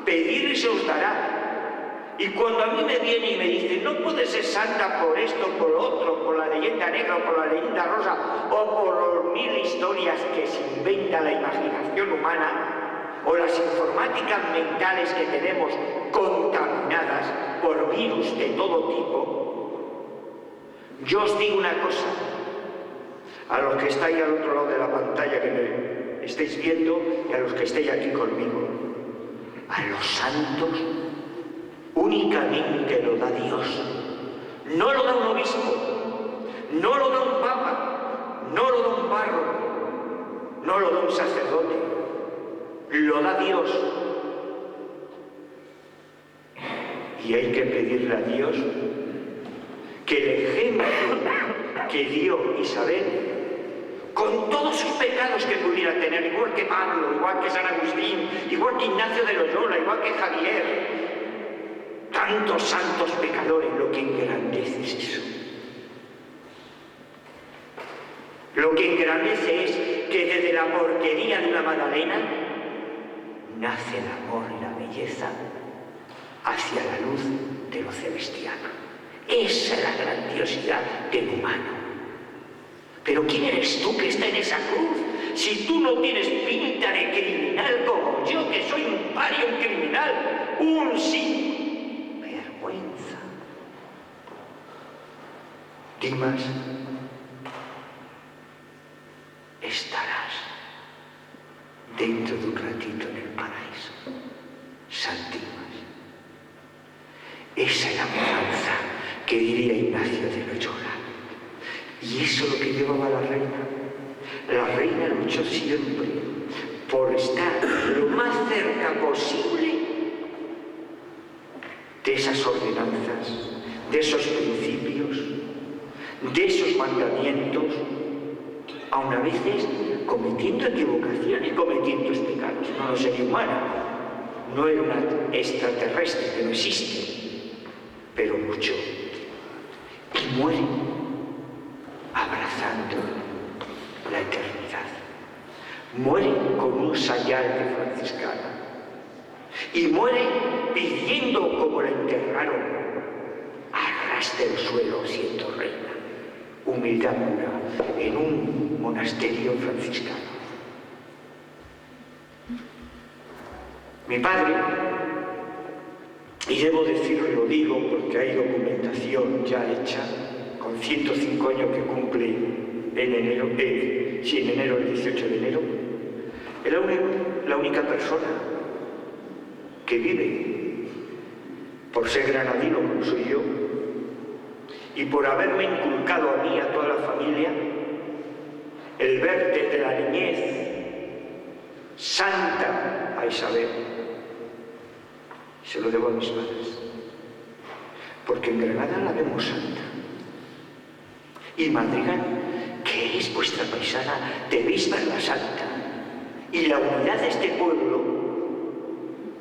Pedir y se os dará. Y cuando a mí me viene y me dice, no puede ser santa por esto, por lo otro, por la leyenda negra o por la leyenda rosa, o por los 1000 historias que se inventa la imaginación humana, o las informáticas mentales que tenemos contaminadas por virus de todo tipo, yo os digo una cosa, a los que estáis al otro lado de la pantalla que me estáis viendo y a los que estéis aquí conmigo, a los santos únicamente lo da Dios. No lo da un obispo, no lo da un papa, no lo da un párroco, no lo da un sacerdote, lo da Dios. Y hay que pedirle a Dios que el ejemplo que dio Isabel, con todos sus pecados que pudiera tener, igual que Pablo, igual que San Agustín, igual que Ignacio de Loyola, igual que Javier, tantos santos pecadores, lo que engrandece es eso. Lo que engrandece es que desde la porquería de una Magdalena nace el amor y la belleza hacia la luz de lo celestial. Esa es la grandiosidad del humano. Pero ¿quién eres tú que está en esa cruz? Si tú no tienes pinta de criminal como yo, que soy un paria, un criminal, un sin vergüenza. Dimas, estarás dentro de un ratito en el paraíso. San Dimas. Esa es la mudanza que diría Ignacio de Loyola. Y eso es lo que llevaba la reina. La reina luchó siempre por estar lo más cerca posible de esas ordenanzas, de esos principios, de esos mandamientos, aun a veces cometiendo equivocaciones, cometiendo pecados. No lo sería humana, no era una extraterrestre que no existe, pero luchó y muere abrazando la eternidad. Muere con un sayal de franciscana y muere pidiendo, como la enterraron, arrastre el suelo siendo reina. Humildad pura en un monasterio franciscano. Mi padre, y debo decirlo y lo digo porque hay documentación ya hecha, con 105 años que cumple en enero, el 18 de enero, era la única persona que vive, por ser granadino como soy yo, y por haberme inculcado a mí, a toda la familia, el ver desde la niñez santa a Isabel. Se lo debo a mis padres, porque en Granada la vemos santa. Y Madrigal, que es vuestra paisana, debéis verla santa. Y la unidad de este pueblo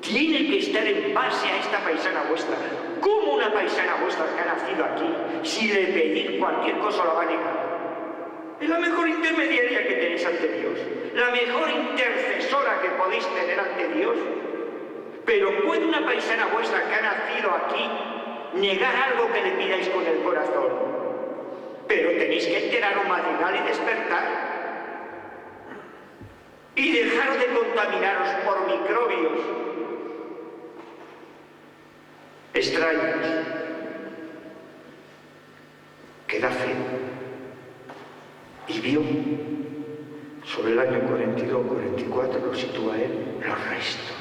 tiene que estar en base a esta paisana vuestra. ¿Cómo una paisana vuestra que ha nacido aquí, si le pedís cualquier cosa la va a negar? Es la mejor intermediaria que tenéis ante Dios, la mejor intercesora que podéis tener ante Dios. Pero ¿puede una paisana vuestra que ha nacido aquí negar algo que le pidáis con el corazón? Pero tenéis que enterar un madrigal y despertar. Y dejar de contaminaros por microbios extraños. Que da fe. Y vio, sobre el año 42-44, lo sitúa él, los restos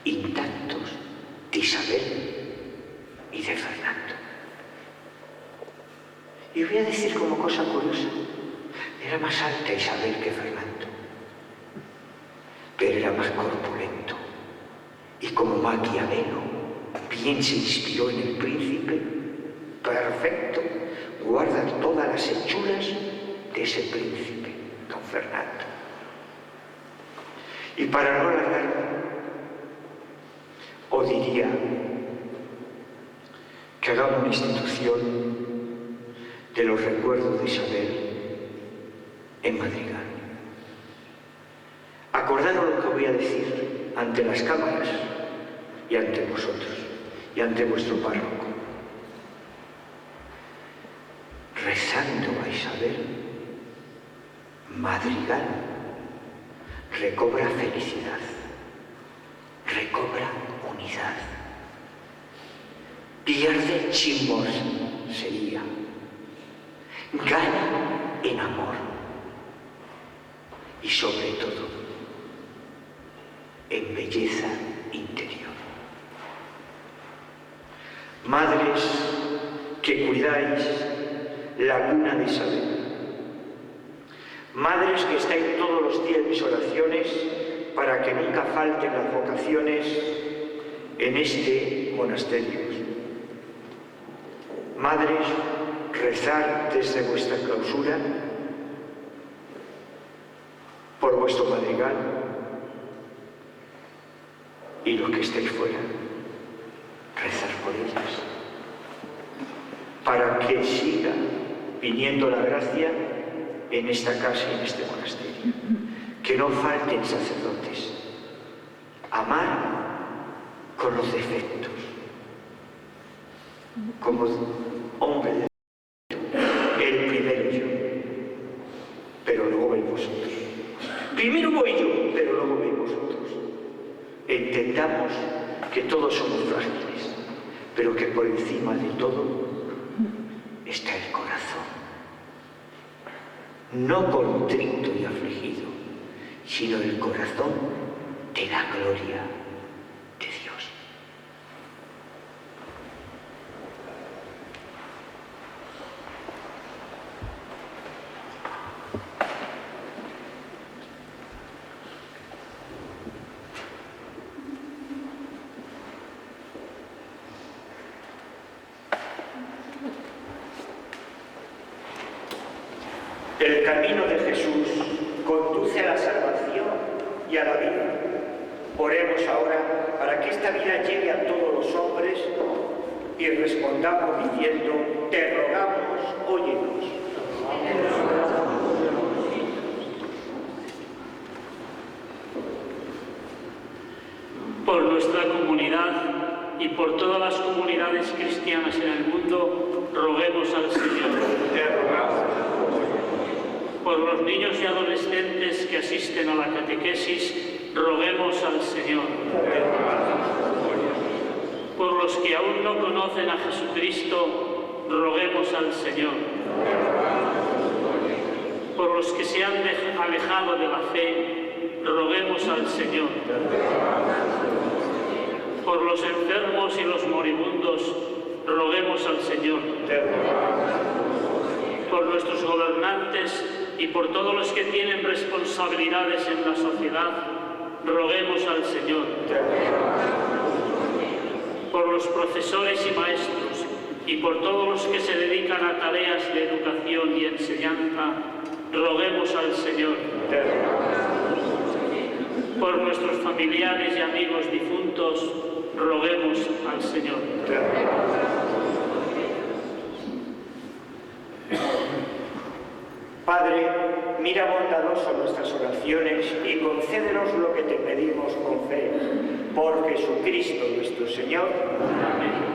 intactos de Isabel y de Fernando. Y voy a decir como cosa curiosa, era más alta Isabel que Fernando, pero era más corpulento. Y como Maquiavelo bien se inspiró en el príncipe, perfecto, guarda todas las hechuras de ese príncipe, don Fernando. Y para no alargarme, os diría que hagamos una institución de los recuerdos de Isabel en Madrigal. Acordaros lo que voy a decir ante las cámaras y ante vosotros y ante vuestro párroco. Rezando a Isabel, Madrigal recobra felicidad, recobra unidad, pierde chimbosería, gana en amor y sobre todo en belleza interior. Madres que cuidáis la cuna de Isabel, madres que estáis todos los días en mis oraciones para que nunca falten las vocaciones en este monasterio. Madres, rezar desde vuestra clausura por vuestro madrigal y los que estéis fuera, rezar por ellas para que siga viniendo la gracia en esta casa y en este monasterio. Que no falten sacerdotes. Amar con los defectos. Como hombre de el primero yo, pero luego veis vosotros. Primero voy yo, pero luego veis vosotros. Entendamos que todos somos frágiles, pero que por encima de todo está el corazón. No contrito y afligido, sino el corazón de la gloria de Dios. El camino de Jesús conduce a la salvación y a la vida. Oremos ahora para que esta vida llegue a todos los hombres y respondamos diciendo: te rogamos, óyenos. Por nuestra comunidad y por todas las comunidades cristianas en el mundo, roguemos al Señor. Te rogamos. Por los niños y adolescentes que asisten a la catequesis, roguemos al Señor. Por los que aún no conocen a Jesucristo, roguemos al Señor. Por los que se han alejado de la fe, roguemos al Señor. Por los enfermos y los moribundos, roguemos al Señor. Por nuestros gobernantes y por todos los que tienen responsabilidades en la sociedad, roguemos al Señor. Por los profesores y maestros y por todos los que se dedican a tareas de educación y enseñanza, roguemos al Señor. Por nuestros familiares y amigos difuntos, roguemos al Señor. Padre, mira bondadoso nuestras oraciones y concédenos lo que te pedimos con fe. Por Jesucristo nuestro Señor. Amén.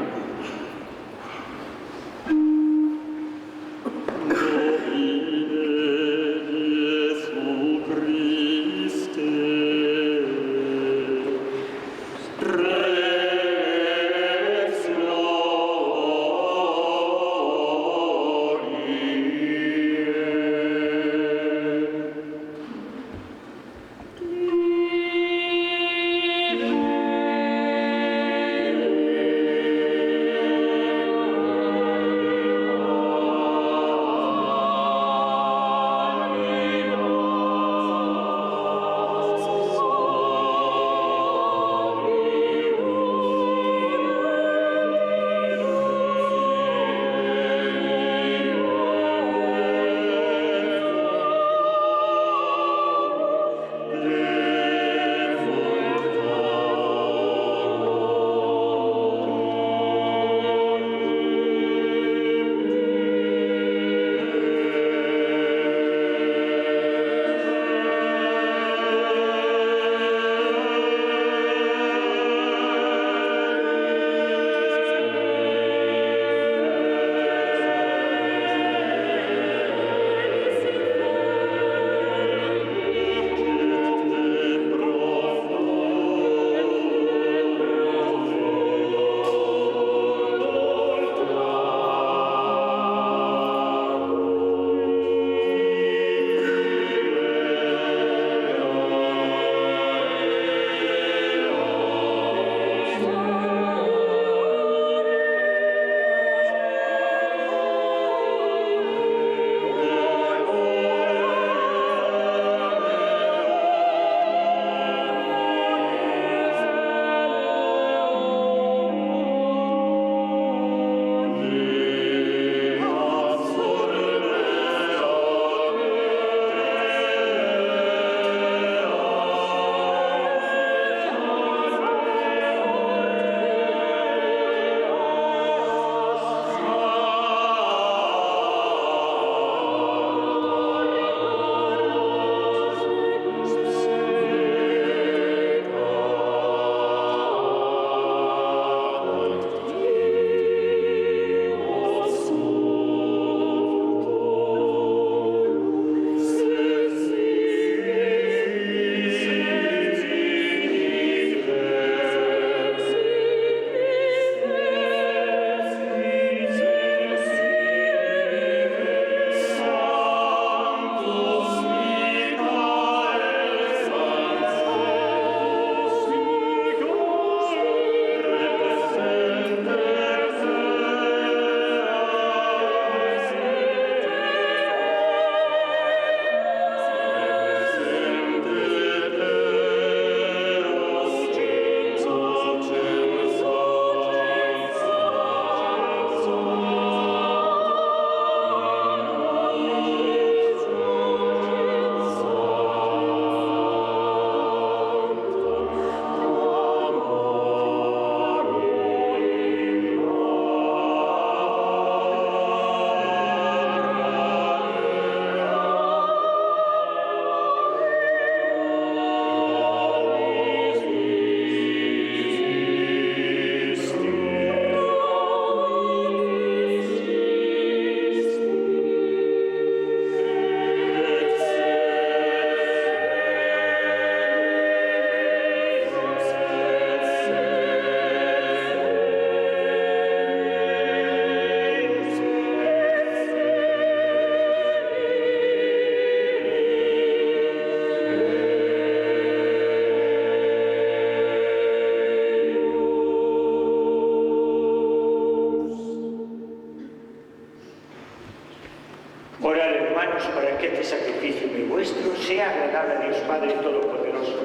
sea agradable a Dios Padre Todopoderoso.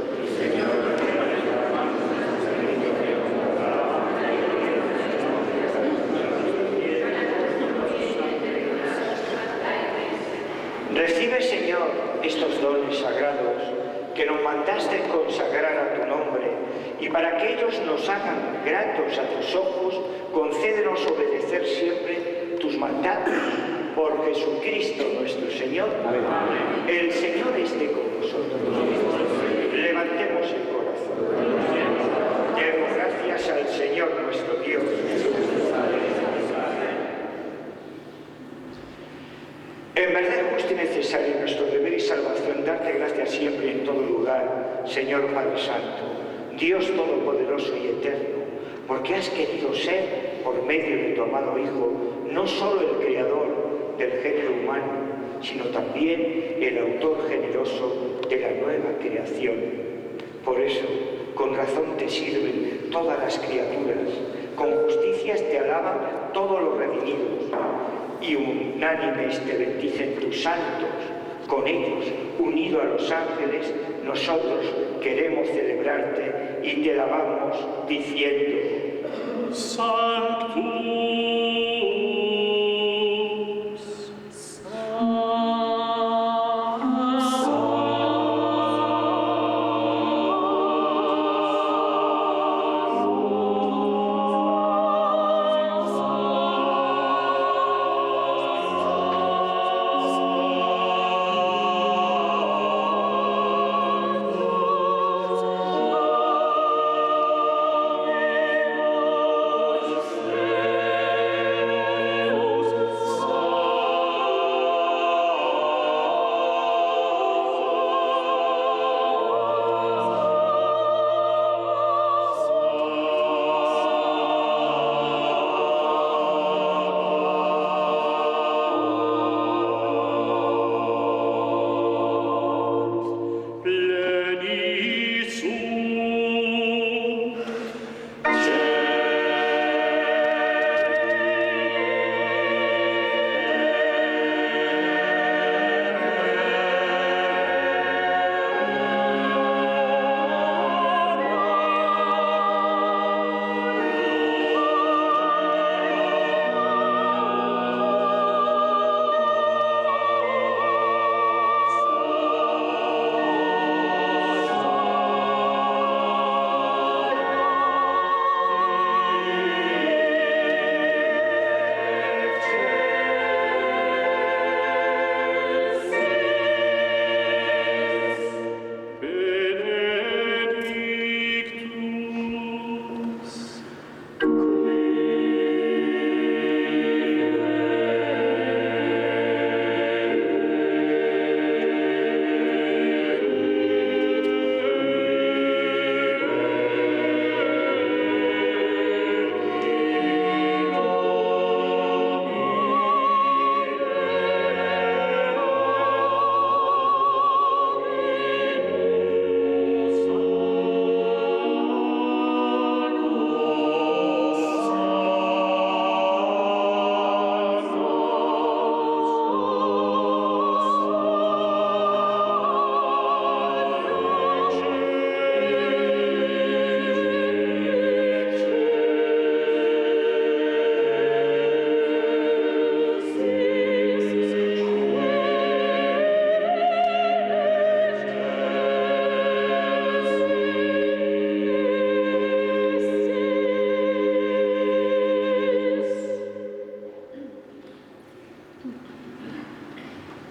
Recibe, Señor, estos dones sagrados que nos mandaste consagrar a tu nombre, y para que ellos nos hagan gratos a tus ojos, concédenos obedecer siempre tus mandatos. Por Jesucristo nuestro Señor. Amén. El Señor esté con vosotros. Levantemos el corazón. Demos gracias al Señor nuestro Dios. En verdad es justo y necesario nuestro deber y salvación darte gracias siempre y en todo lugar, Señor Padre Santo, Dios Todopoderoso y Eterno, porque has querido ser, por medio de tu amado Hijo, no solo el Creador del género humano, sino también el autor generoso de la nueva creación. Por eso, con razón te sirven todas las criaturas, con justicias te alaban todos los redimidos, y unánimes te bendicen tus santos. Con ellos, unido a los ángeles, nosotros queremos celebrarte y te alabamos diciendo: Sanctus.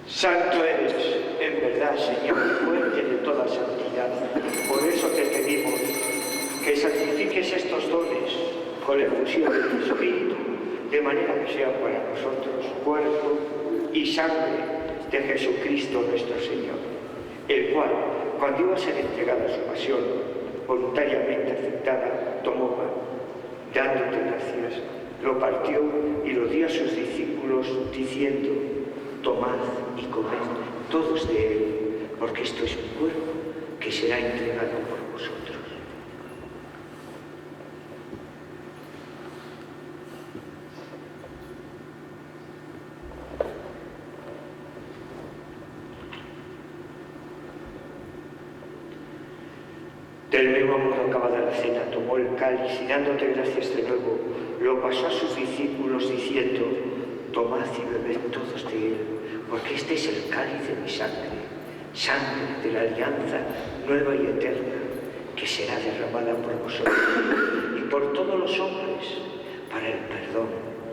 Santo eres, en verdad, Señor, fuente de toda santidad. Por eso te pedimos que santifiques estos dones con la efusión de tu Espíritu, de manera que sean para nosotros cuerpo y sangre de Jesucristo nuestro Señor, el cual, cuando iba a ser entregada a su pasión, voluntariamente aceptada, tomó pan, dándote gracias, lo partió y lo dio a sus discípulos, diciendo: tomad y comed todos de él, porque esto es mi cuerpo, que será entregado por vosotros. Del mismo modo, acabada la cena, tomó el cáliz y dándote gracias de nuevo, lo pasó a sus discípulos diciendo: tomad y bebed todos de él, porque este es el cáliz de mi sangre, sangre de la alianza nueva y eterna, que será derramada por vosotros y por todos los hombres para el perdón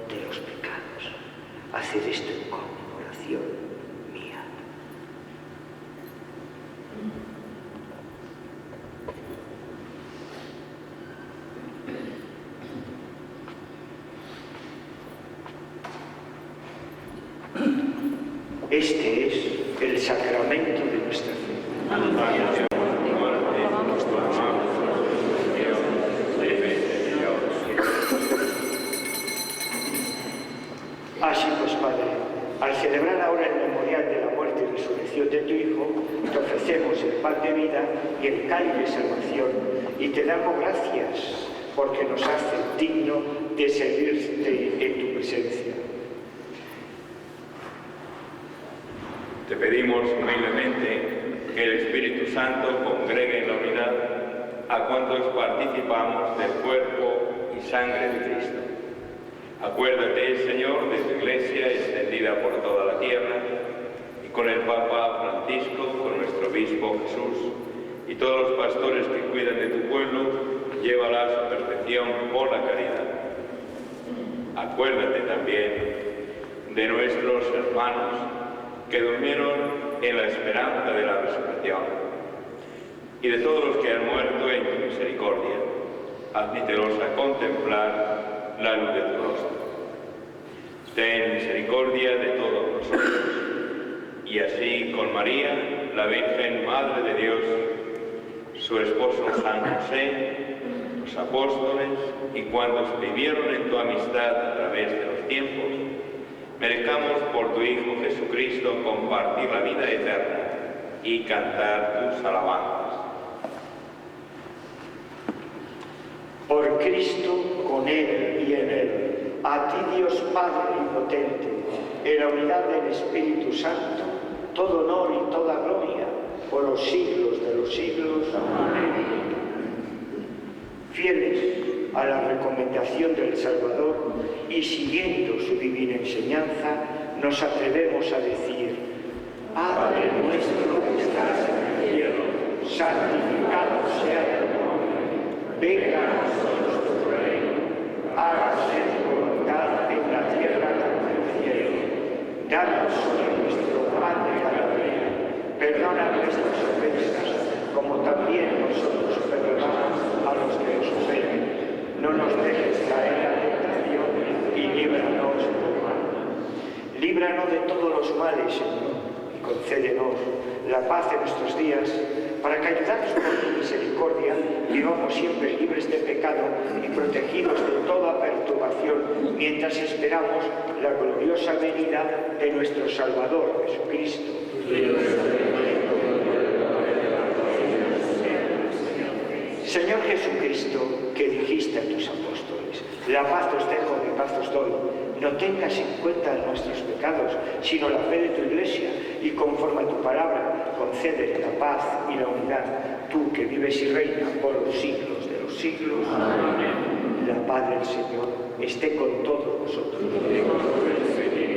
de los pecados. Haced esto en conmemoración mía. Este es el sacramento de nuestra fe. Así pues, Padre, al celebrar ahora el memorial de la muerte y resurrección de tu Hijo, te ofrecemos el pan de vida y el cáliz de salvación, y te damos gracias porque nos haces digno de servirte en tu presencia. Te pedimos humildemente que el Espíritu Santo congregue en la unidad a cuantos participamos del cuerpo y sangre de Cristo. Acuérdate, Señor, de tu Iglesia extendida por toda la tierra, y con el Papa Francisco, con nuestro Obispo Jesús, y todos los pastores que cuidan de tu pueblo, llévala a su perfección por la caridad. Acuérdate también de nuestros hermanos que durmieron en la esperanza de la resurrección, y de todos los que han muerto en tu misericordia. Admítelos a contemplar la luz de tu rostro. Ten misericordia de todos nosotros, y así con María, la Virgen Madre de Dios, su esposo San José, los apóstoles y cuantos vivieron en tu amistad a través de los tiempos, merezcamos por tu Hijo Jesucristo compartir la vida eterna y cantar tus alabanzas. Por Cristo, con Él y en Él, a ti Dios Padre Omnipotente, en la unidad del Espíritu Santo, todo honor y toda gloria, por los siglos de los siglos. Amén. Fieles a la recomendación del Salvador y siguiendo su divina enseñanza, nos atrevemos a decir: Padre nuestro que estás en el cielo, santificado sea tu nombre. Venga a nosotros tu reino, hágase tu voluntad en la tierra como en el cielo. Danos hoy nuestro pan de cada día, perdona nuestras ofensas, como también nosotros perdonamos a los que nos ofenden. No nos dejes caer en la tentación y líbranos del mal. Líbranos de todos los males, Señor, y concédenos la paz en nuestros días, para que, ayudados por tu misericordia, vivamos siempre libres de pecado y protegidos de toda perturbación, mientras esperamos la gloriosa venida de nuestro Salvador Jesucristo. Señor Jesucristo, que dijiste a tus apóstoles: la paz os dejo, mi paz os doy. No tengas en cuenta nuestros pecados, sino la fe de tu Iglesia, y conforme a tu palabra, concede la paz y la unidad, tú que vives y reinas por los siglos de los siglos. Amén. La paz del Señor esté con todos vosotros.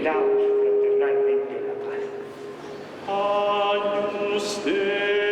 Daos fraternalmente la paz. Agnus Dei.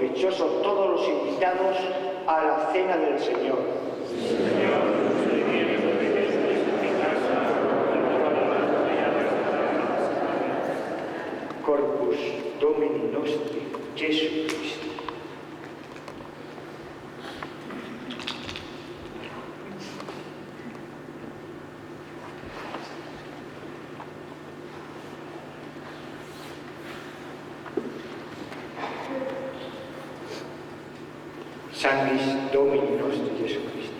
provechoso todos los invitados a la cena del Señor. Corpus Domini nostri, Gesù Cristo. Sanguis Domini nostri, Gesù Cristo.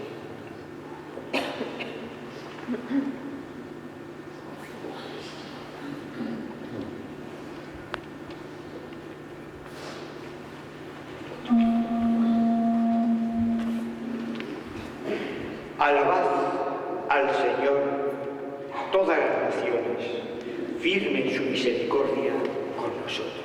Alabad al Señor todas las naciones, firme en su misericordia con nosotros.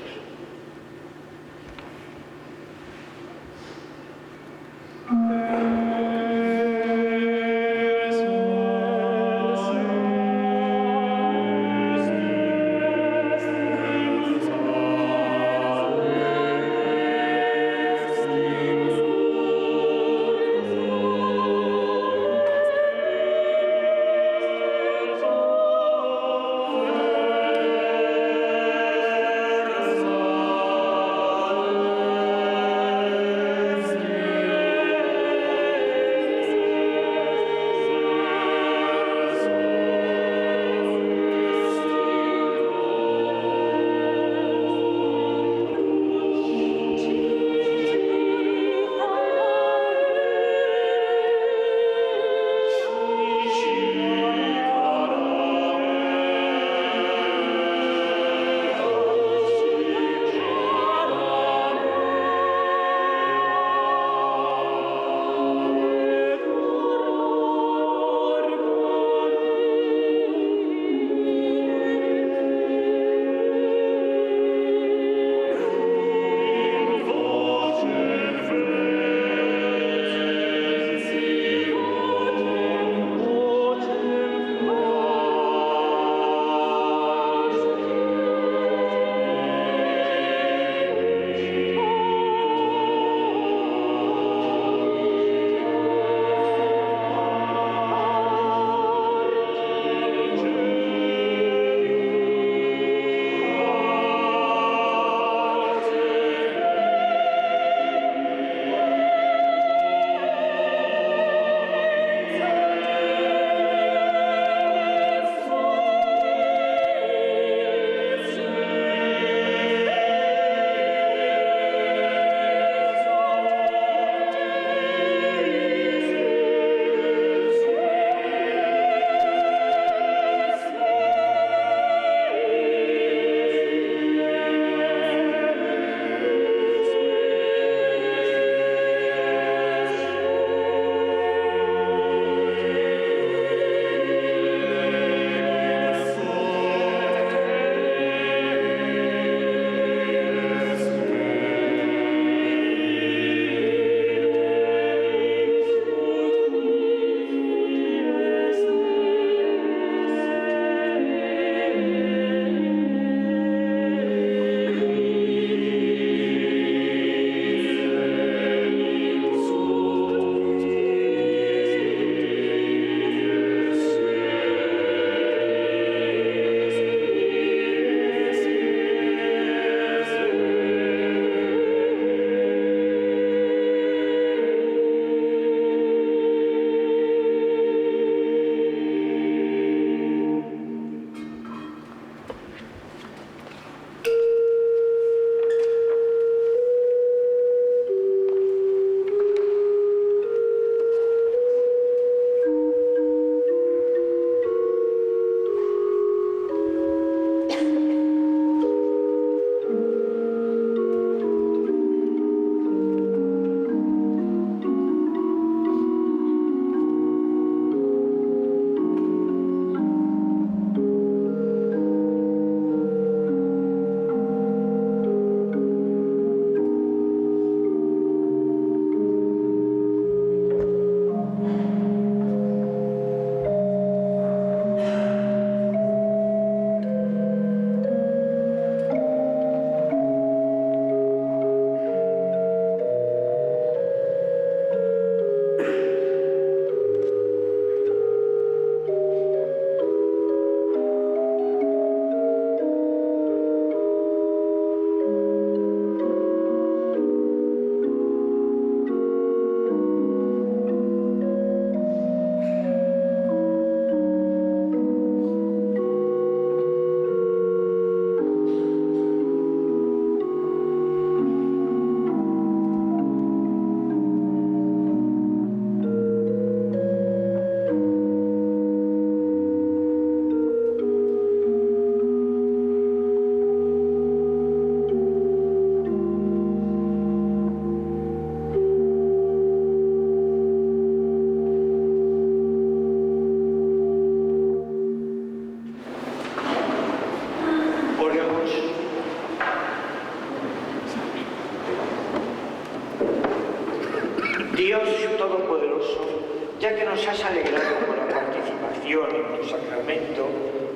consolado con la participación en tu sacramento,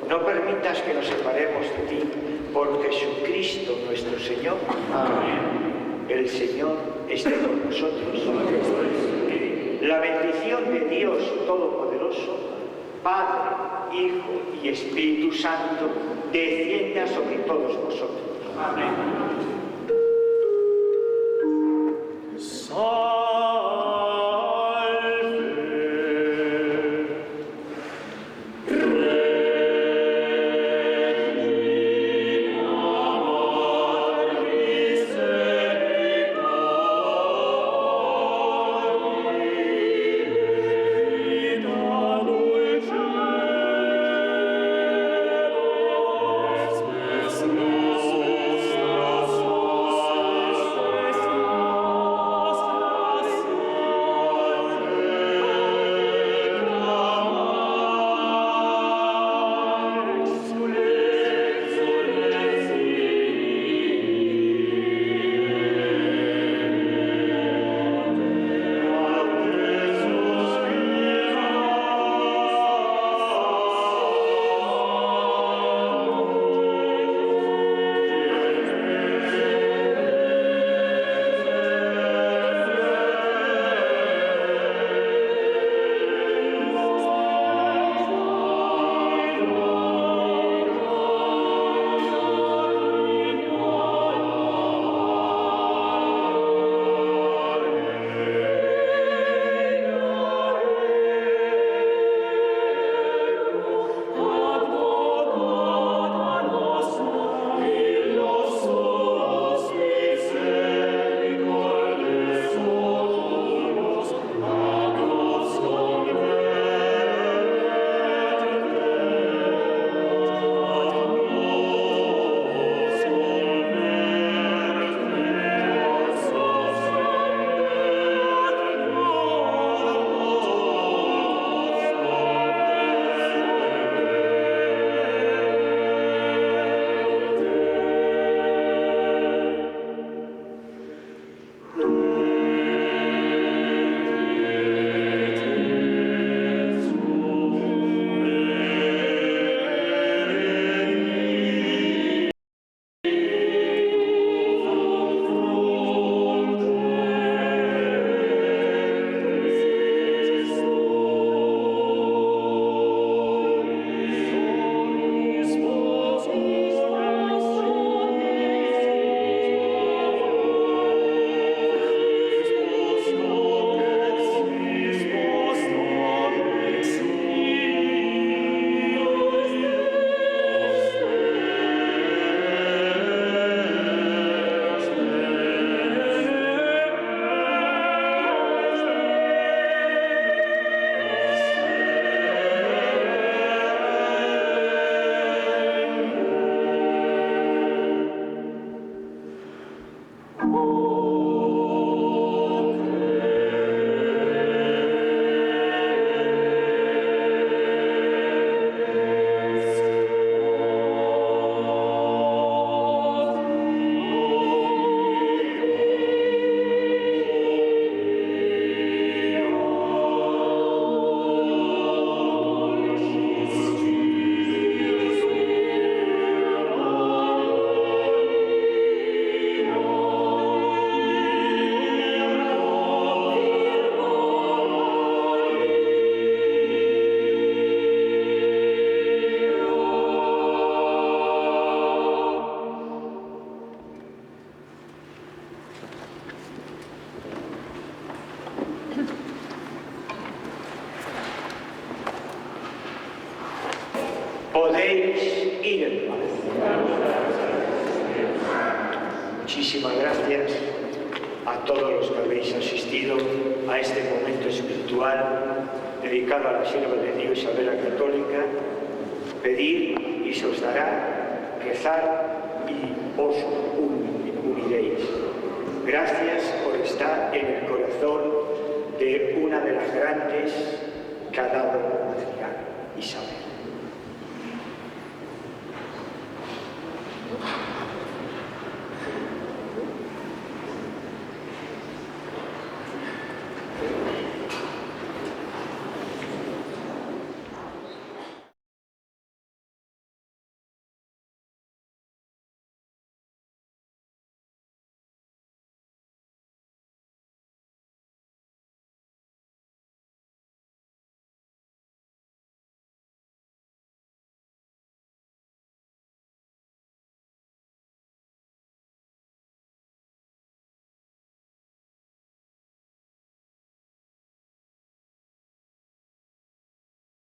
no permitas que nos separemos de ti, por Jesucristo nuestro Señor. Amén. El Señor esté con nosotros. La bendición de Dios Todopoderoso, Padre, Hijo y Espíritu Santo, descienda sobre todos vosotros. Amén. Podéis ir en paz. Muchísimas gracias a todos los que habéis asistido a este momento espiritual dedicado a la sierva de Dios Isabel la Católica. Pedid y se os dará, rezar y os uniréis. Gracias por estar en el corazón de una de las grandes